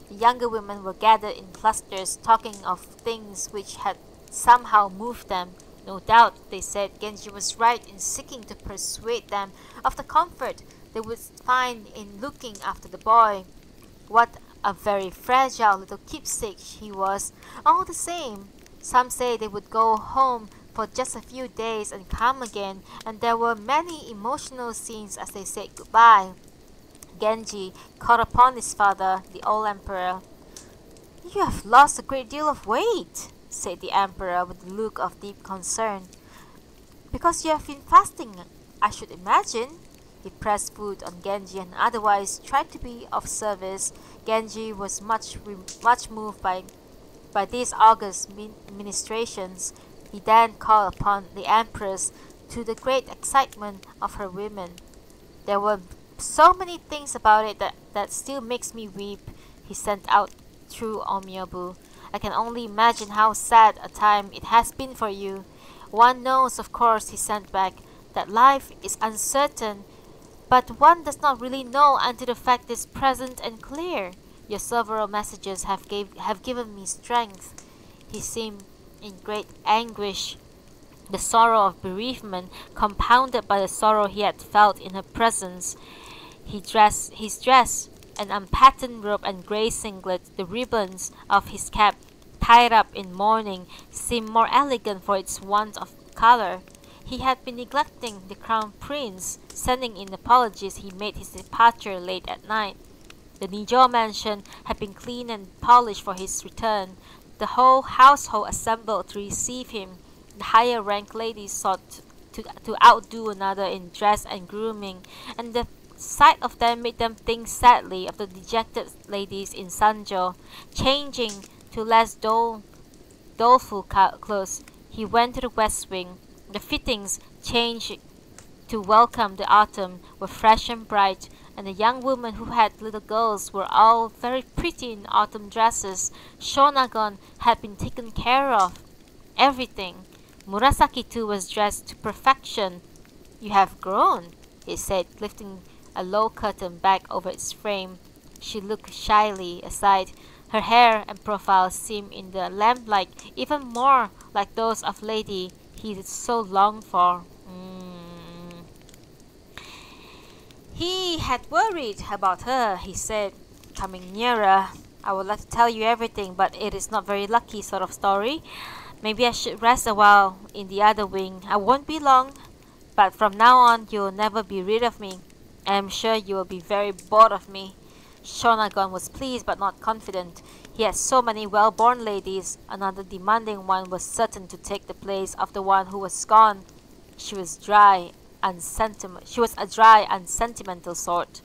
The younger women were gathered in clusters, talking of things which had somehow moved them. No doubt, they said, Genji was right in seeking to persuade them of the comfort they would find in looking after the boy. What a very fragile little keepsake he was. All the same, some say they would go home for just a few days and come again, and there were many emotional scenes as they said goodbye. Genji called upon his father, the old emperor. "You have lost a great deal of weight," said the emperor with a look of deep concern. "Because you have been fasting, I should imagine." He pressed food on Genji and otherwise tried to be of service. Genji was much moved by these august ministrations. He then called upon the empress, to the great excitement of her women. "There were so many things about it that still makes me weep," he sent out through Omiyabu. "I can only imagine how sad a time it has been for you. One knows, of course," he sent back, "that life is uncertain, but one does not really know until the fact is present and clear. Your several messages have given me strength." He seemed in great anguish. The sorrow of bereavement, compounded by the sorrow he had felt in her presence. His dress, an unpatterned robe and grey singlet, the ribbons of his cap tied up in mourning, seemed more elegant for its want of colour. He had been neglecting the crown prince, sending in apologies he made his departure late at night. The Nijo mansion had been cleaned and polished for his return. The whole household assembled to receive him. The higher ranked ladies sought to outdo another in dress and grooming, and the sight of them made them think sadly of the dejected ladies in Sanjo. Changing to less doleful clothes, he went to the west wing. The fittings, changed to welcome the autumn, were fresh and bright, and the young women who had little girls were all very pretty in autumn dresses. Shonagon had been taken care of. Everything. Murasaki too was dressed to perfection. "You have grown," he said, lifting a low curtain back over its frame. She looked shyly aside. Her hair and profile seemed in the lamplight even more like those of lady he so longed for. He had worried about her, he said, coming nearer. I would like to tell you everything, but it is not very lucky sort of story. Maybe I should rest a while in the other wing. I won't be long, but from now on you will never be rid of me. I am sure you will be very bored of me. Shonagon was pleased but not confident. He had so many well-born ladies. Another demanding one was certain to take the place of the one who was gone. She was a dry, unsentimental sort.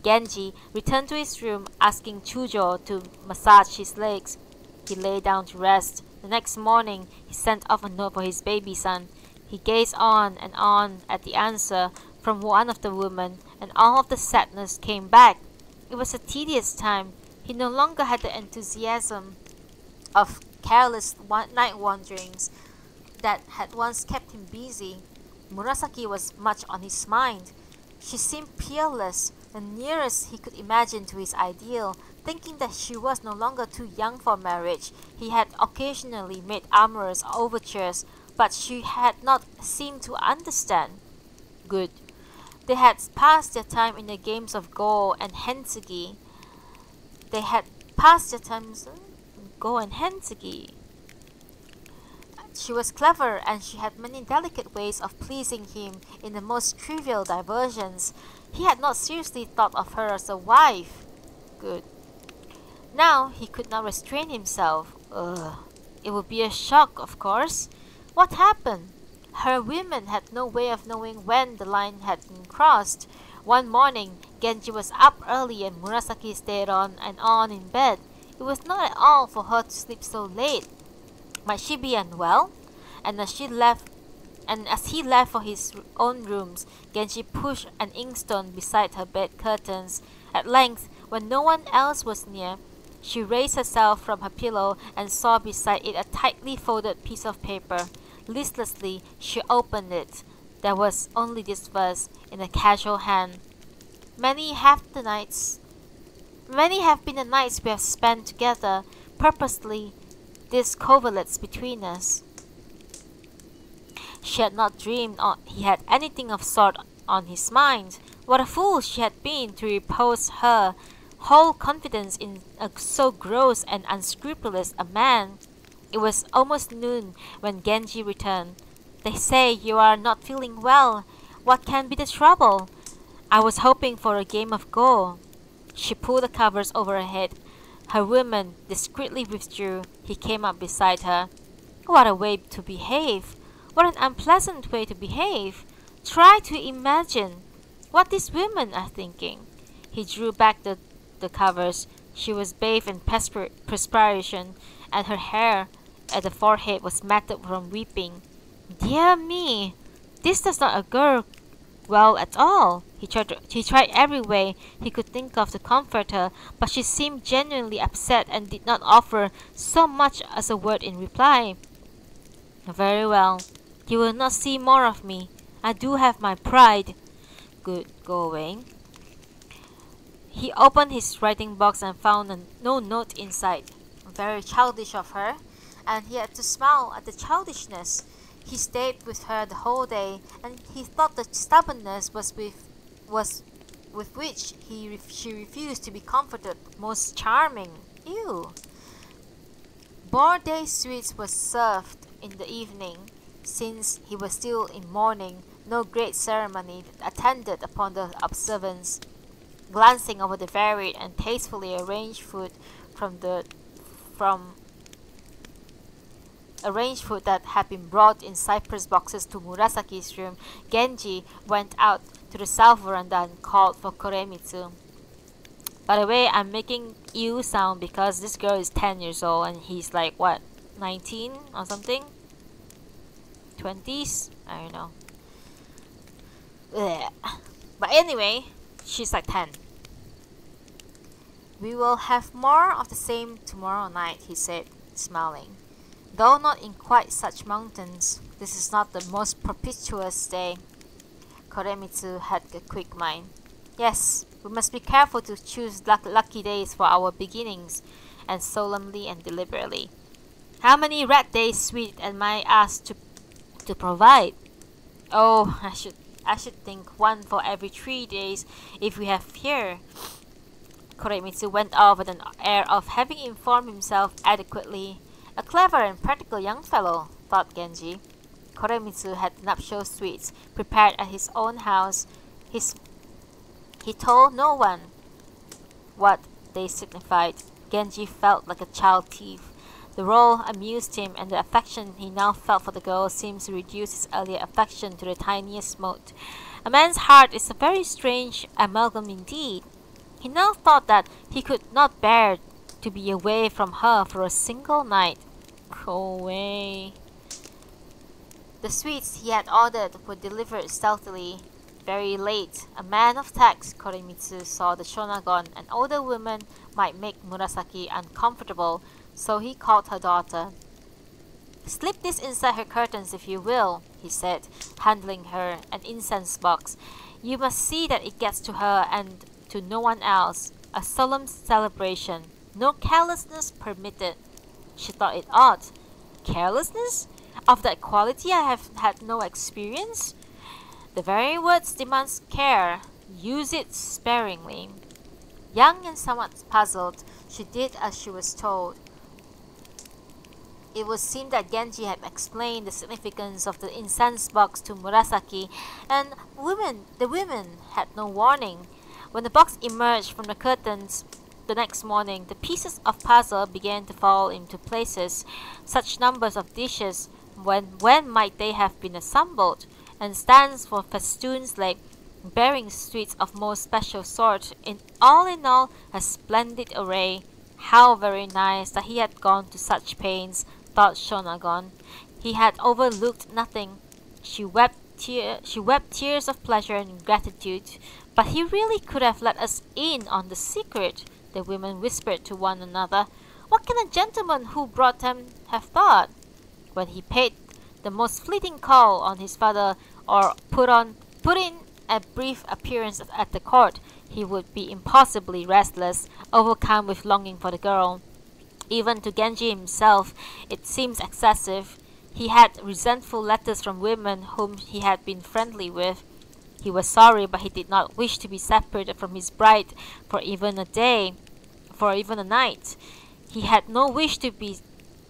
Genji returned to his room, asking Chujo to massage his legs. He lay down to rest. The next morning, he sent off a note for his baby son. He gazed on and on at the answer from one of the women, and all of the sadness came back. It was a tedious time. He no longer had the enthusiasm of careless night wanderings that had once kept him busy. Murasaki was much on his mind. She seemed peerless, the nearest he could imagine to his ideal. Thinking that she was no longer too young for marriage, he had occasionally made amorous overtures, but she had not seemed to understand. Good. They had passed their time in the games of Go and Hensugi. She was clever, and she had many delicate ways of pleasing him in the most trivial diversions. He had not seriously thought of her as a wife. Good. Now he could not restrain himself. It would be a shock, of course. What happened? Her women had no way of knowing when the line had been crossed. One morning, Genji was up early and Murasaki stayed on and on in bed. It was not at all for her to sleep so late. Might she be unwell? And as he left for his own rooms, Genji pushed an inkstone beside her bed curtains. At length, when no one else was near, she raised herself from her pillow and saw beside it a tightly folded piece of paper. Listlessly, she opened it. There was only this verse in a casual hand. Many have been the nights we have spent together, purposely these coverlets between us. She had not dreamed he had anything of sort on his mind. What a fool she had been to repose her whole confidence in so gross and unscrupulous a man. It was almost noon when Genji returned. They say you are not feeling well. What can be the trouble? I was hoping for a game of Go. She pulled the covers over her head. Her women discreetly withdrew. He came up beside her. What a way to behave! What an unpleasant way to behave! Try to imagine what these women are thinking. He drew back the covers. She was bathed in perspiration, and her hair at the forehead was matted from weeping. Dear me, this does not augur well at all. He tried every way he could think of to comfort her, but she seemed genuinely upset and did not offer so much as a word in reply. Very well. You will not see more of me. I do have my pride. Good, go away. He opened his writing box and found no note inside. Very childish of her, and he had to smile at the childishness. He stayed with her the whole day, and he thought the stubbornness was with which she refused to be comforted most charming. Ew. Birthday sweets was served in the evening. Since he was still in mourning, no great ceremony attended upon the observance. Glancing over the varied and tastefully arranged food that had been brought in cypress boxes to Murasaki's room, Genji went out to the south veranda and called for Koremitsu. By the way, I'm making you sound because this girl is 10 years old and he's like, what, 19 or something? 20s? I don't know. Ugh. But anyway, she's like 10. We will have more of the same tomorrow night, he said, smiling. Though not in quite such mountains, this is not the most propitious day. Koremitsu had a quick mind. Yes, we must be careful to choose lucky days for our beginnings, and solemnly and deliberately. How many red days sweet am I asked to provide? Oh, I should think one for every 3 days if we have here. Koremitsu went off with an air of having informed himself adequately. A clever and practical young fellow, thought Genji. Koremitsu had nuptial sweets prepared at his own house. He told no one what they signified. Genji felt like a child thief. The role amused him, and the affection he now felt for the girl seemed to reduce his earlier affection to the tiniest mote. A man's heart is a very strange amalgam indeed. He now thought that he could not bear to be away from her for a single night. Go away. The sweets he had ordered were delivered stealthily. Very late, a man of tact, Koremitsu saw the shonagon, an older woman, might make Murasaki uncomfortable, so he called her daughter. Slip this inside her curtains if you will, he said, handling her an incense box. You must see that it gets to her and to no one else. A solemn celebration. No carelessness permitted. She thought it odd. Carelessness? Of that quality I have had no experience. The very words demands care. Use it sparingly. Young and somewhat puzzled, she did as she was told. It would seem that Genji had explained the significance of the incense box to Murasaki, and the women had no warning. When the box emerged from the curtains the next morning, the pieces of puzzle began to fall into places. Such numbers of dishes, when might they have been assembled? And stands for festoons like bearing sweets of most special sort. In all, a splendid array. How very nice that he had gone to such pains, thought Shonagon. He had overlooked nothing. She wept tears of pleasure and gratitude. But he really could have let us in on the secret, the women whispered to one another. What can a gentleman who brought them have thought? When he paid the most fleeting call on his father, or put in a brief appearance at the court, he would be impossibly restless, overcome with longing for the girl. Even to Genji himself, it seems excessive. He had resentful letters from women whom he had been friendly with. He was sorry, but he did not wish to be separated from his bride for even a day, for even a night. He had no wish to be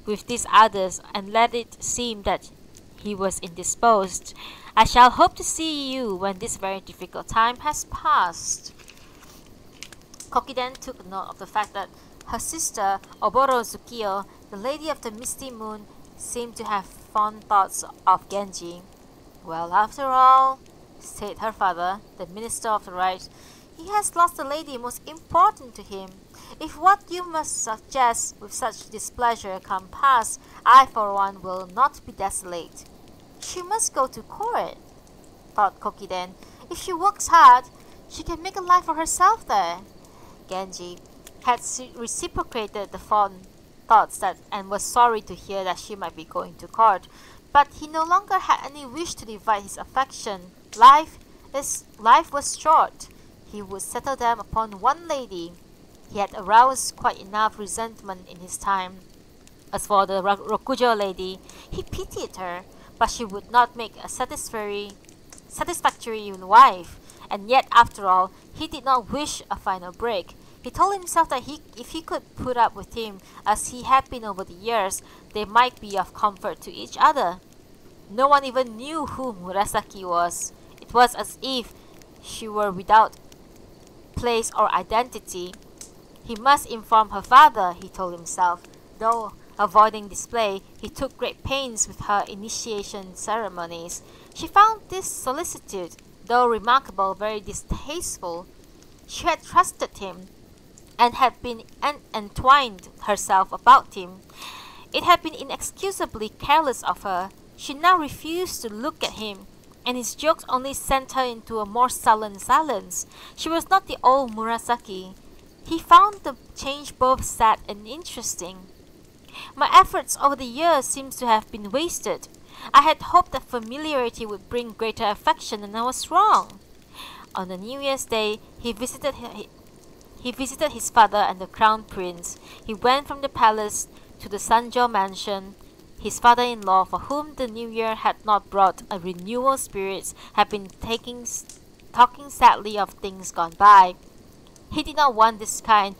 with these others, and let it seem that he was indisposed. I shall hope to see you when this very difficult time has passed. Koki then took note of the fact that her sister, Oboro Tsukio, the Lady of the Misty Moon, seemed to have fond thoughts of Genji. Well, after all, said her father, the Minister of the Right, he has lost the lady most important to him. If what you must suggest with such displeasure come pass, I for one will not be desolate. She must go to court, thought Koki then. If she works hard, she can make a life for herself there. Genji had reciprocated the fond thoughts and was sorry to hear that she might be going to court, but he no longer had any wish to divide his affection. Life was short. He would settle them upon one lady. He had aroused quite enough resentment in his time. As for the Rokujo lady, he pitied her, but she would not make a satisfactory wife. And yet, after all, he did not wish a final break. He told himself that if he could put up with him as he had been over the years, they might be of comfort to each other. No one even knew who Murasaki was. It was as if she were without place or identity. He must inform her father, he told himself. Though avoiding display, he took great pains with her initiation ceremonies. She found this solicitude, though remarkable, very distasteful. She had trusted him, and had been entwined herself about him. It had been inexcusably careless of her. She now refused to look at him, and his jokes only sent her into a more sullen silence. She was not the old Murasaki. He found the change both sad and interesting. My efforts over the years seem to have been wasted. I had hoped that familiarity would bring greater affection, and I was wrong. On the New Year's Day, he visited his father and the crown prince. He went from the palace to the Sanjo mansion. His father-in-law, for whom the new year had not brought a renewal spirits, had been talking sadly of things gone by. He did not want this kind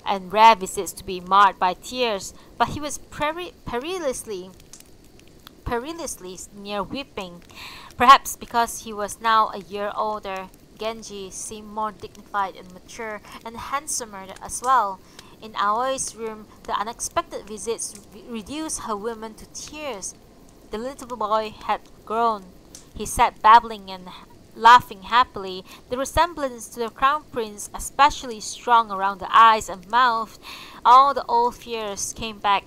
and rare visits to be marred by tears, but he was perilously near weeping. Perhaps because he was now a year older, Genji seemed more dignified and mature and handsomer as well. In Aoi's room, the unexpected visits reduced her women to tears. The little boy had grown. He sat babbling and laughing happily. The resemblance to the crown prince especially strong around the eyes and mouth. All the old fears came back,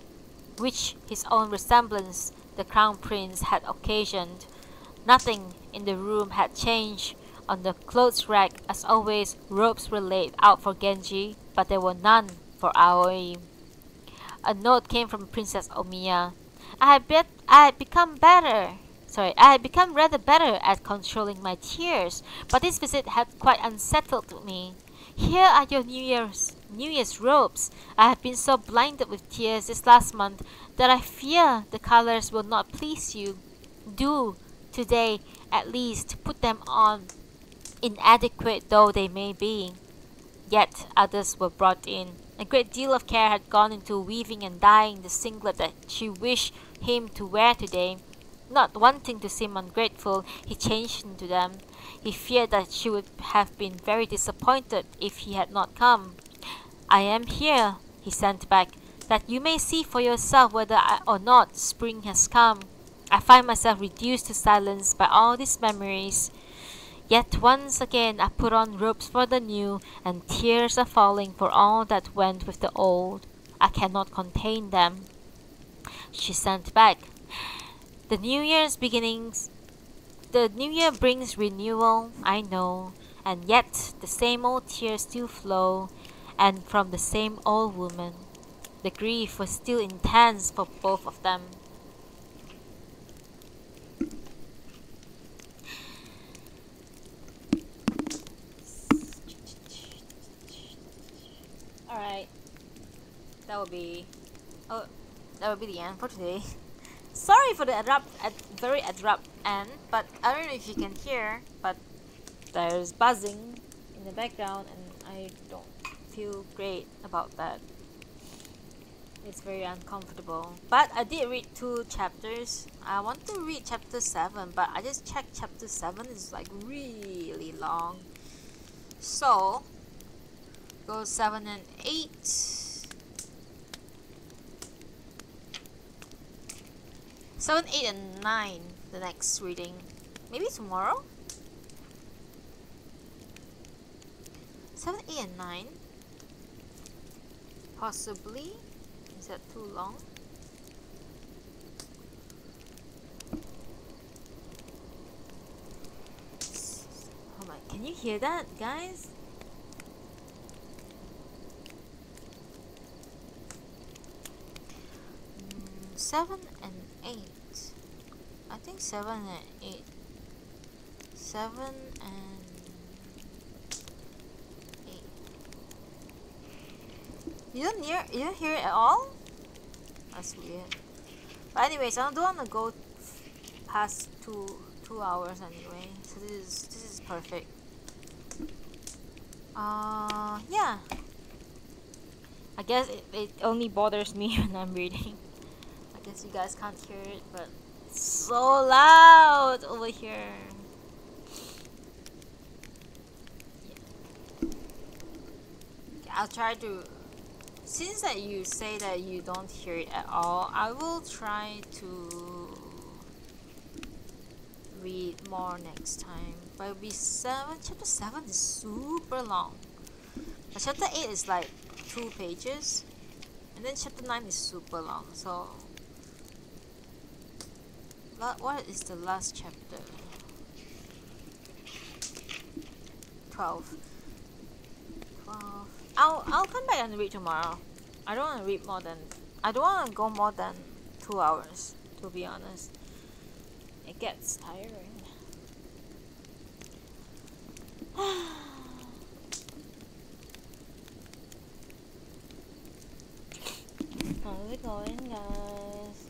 which his own resemblance the crown prince had occasioned. Nothing in the room had changed. On the clothes rack, as always, robes were laid out for Genji, but there were none for Aoi. A note came from Princess Omiya. I had become rather better at controlling my tears, but this visit had quite unsettled me. Here are your New Year's robes. I have been so blinded with tears this last month that I fear the colors will not please you. Do, today, at least, put them on, inadequate though they may be. Yet others were brought in. A great deal of care had gone into weaving and dyeing the singlet that she wished him to wear today. Not wanting to seem ungrateful, he changed into them. He feared that she would have been very disappointed if he had not come. I am here, he sent back, that you may see for yourself whether or not spring has come. I find myself reduced to silence by all these memories. Yet once again I put on robes for the new, and tears are falling for all that went with the old. I cannot contain them. She sent back. The New Year brings renewal, I know, and yet the same old tears still flow, and from the same old woman. The grief was still intense for both of them. Alright, that would be the end for today. Sorry for the very abrupt end, but I don't know if you can hear, but there's buzzing in the background and I don't feel great about that. It's very uncomfortable. But I did read 2 chapters. I want to read chapter 7, but I just checked chapter 7 is like really long. So, go 7 and 8. 7, 8, and 9, the next reading. Maybe tomorrow? 7, 8, and 9? Possibly? Is that too long? Oh my, can you hear that, guys? Seven and 8. I think 7 and 8. 7 and 8. You don't hear it at all? That's weird. But anyways, I don't want to go past two hours anyway. So this is perfect. Yeah. I guess it only bothers me when I'm reading. I guess you guys can't hear it, but it's so loud over here. Yeah. Okay, I'll try to. Since that you say that you don't hear it at all, I will try to read more next time. But it'll be 7. Chapter 7 is super long. But chapter 8 is like 2 pages, and then chapter 9 is super long. So. What is the last chapter? 12. I'll come back and read tomorrow. I don't want to go more than 2 hours, to be honest. It gets tiring. it going, guys.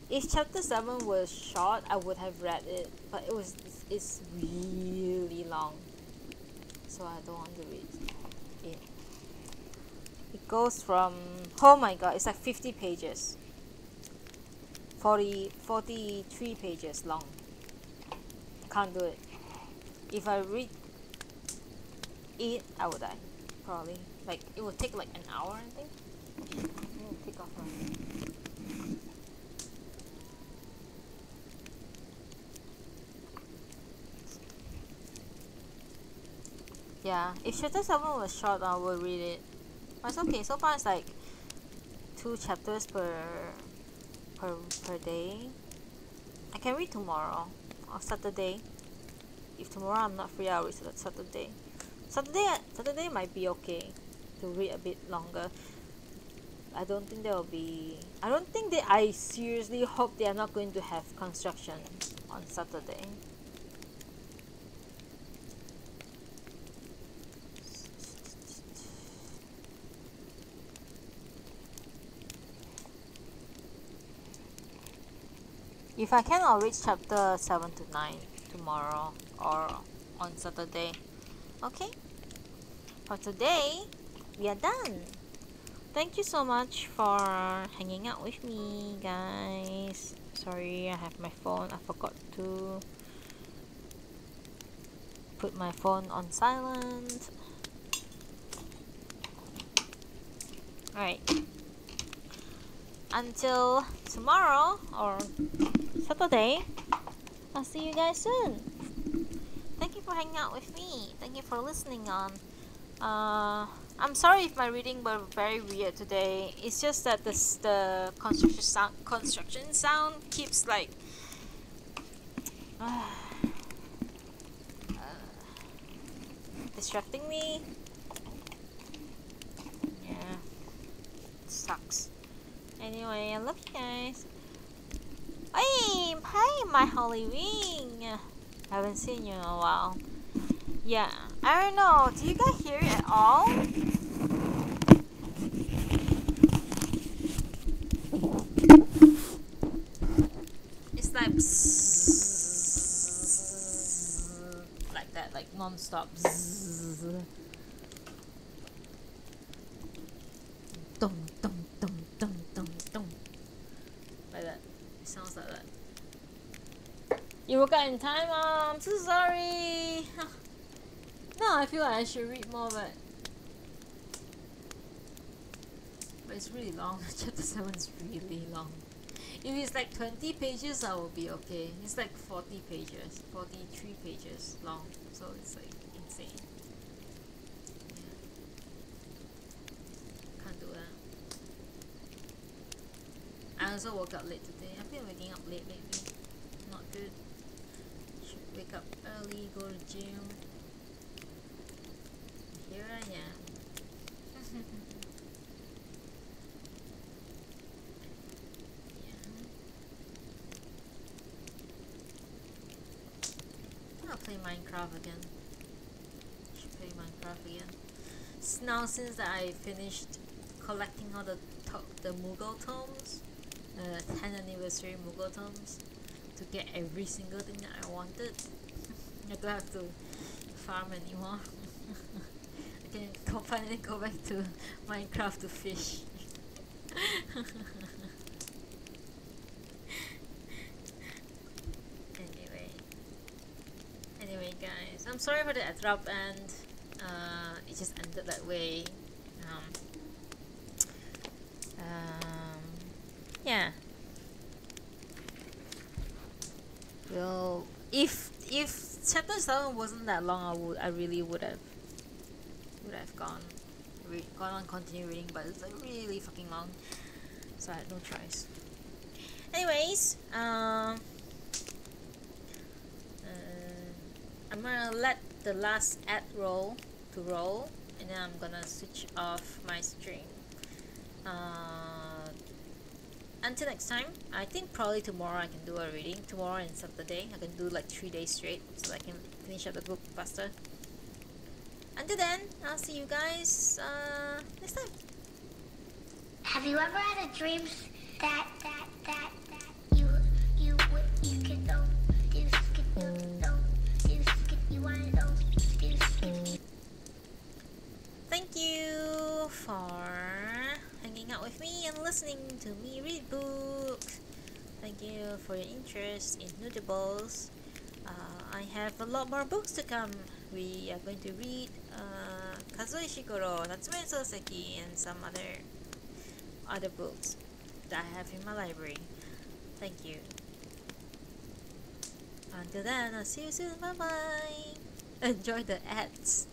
If chapter 7 was short, I would have read it, but it's really long, so I don't want to read it. It goes from, oh my god, it's like 50 pages, 43 pages long. Can't do it. If I read it, I would die, probably. Like, it would take like an hour, I think. I'm gonna take off my... Yeah, if chapter 7 was short, I would read it. But it's okay, so far it's like 2 chapters per day. I can read tomorrow or Saturday. If tomorrow I'm not free, I'll read Saturday. Saturday might be okay to read a bit longer. I don't think I seriously hope they are not going to have construction on Saturday. If I can, I'll read chapter 7 to 9 tomorrow or on Saturday. Okay? For today, we are done. Thank you so much for hanging out with me, guys. Sorry, I have my phone. I forgot to put my phone on silent. Alright. Until tomorrow or Saturday, I'll see you guys soon. Thank you for hanging out with me. Thank you for listening on. I'm sorry if my reading were very weird today. It's just that the construction sound keeps like distracting me. Yeah, it sucks. Anyway, I love you guys. Hey, hi, my Holy Wing. Haven't seen you in a while. Yeah, I don't know. Do you guys hear it at all? It's like bzzz, like that, like non-stop. Dum dum dum dum dum dum. Like that. It sounds like that. You woke up in time, I'm so sorry. No, I feel like I should read more, but it's really long. Chapter 7 is really long. If it's like 20 pages, I will be okay. It's like 40 pages, 43 pages long, so it's like insane. Yeah. Can't do that. I also woke up late today. I've been waking up late lately. Not good. Should wake up early, go to gym. Here I am. Yeah. I'll play Minecraft again. Should play Minecraft again. Now since that I finished collecting all the Mughal tomes, 10th anniversary Mughal tomes, to get every single thing that I wanted. I don't have to farm anymore. I can finally go back to Minecraft to fish. Anyway guys, I'm sorry for the abrupt end. It just ended that way. Yeah. Well, if chapter 7 wasn't that long, I really would have gone on continue reading, but it's like really fucking long, so I had no choice. Anyways, I'm gonna let the last ad roll, and then I'm gonna switch off my stream. Until next time, I think probably tomorrow I can do a reading. Tomorrow and Saturday, I can do like 3 days straight, so I can finish up the book faster. Until then, I'll see you guys next time. Have you ever had a dream that you could know, you wanna know, Thank you for hanging out with me and listening to me read books. Thank you for your interest in notables. I have a lot more books to come. We are going to read Kazuo Ishiguro, Natsume Soseki, and some other books that I have in my library. Thank you. Until then, I'll see you soon. Bye bye. Enjoy the ads.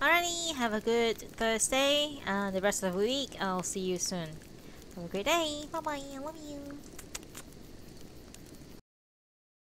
Alrighty, have a good Thursday and the rest of the week. I'll see you soon. Have a great day. Bye bye. I love you.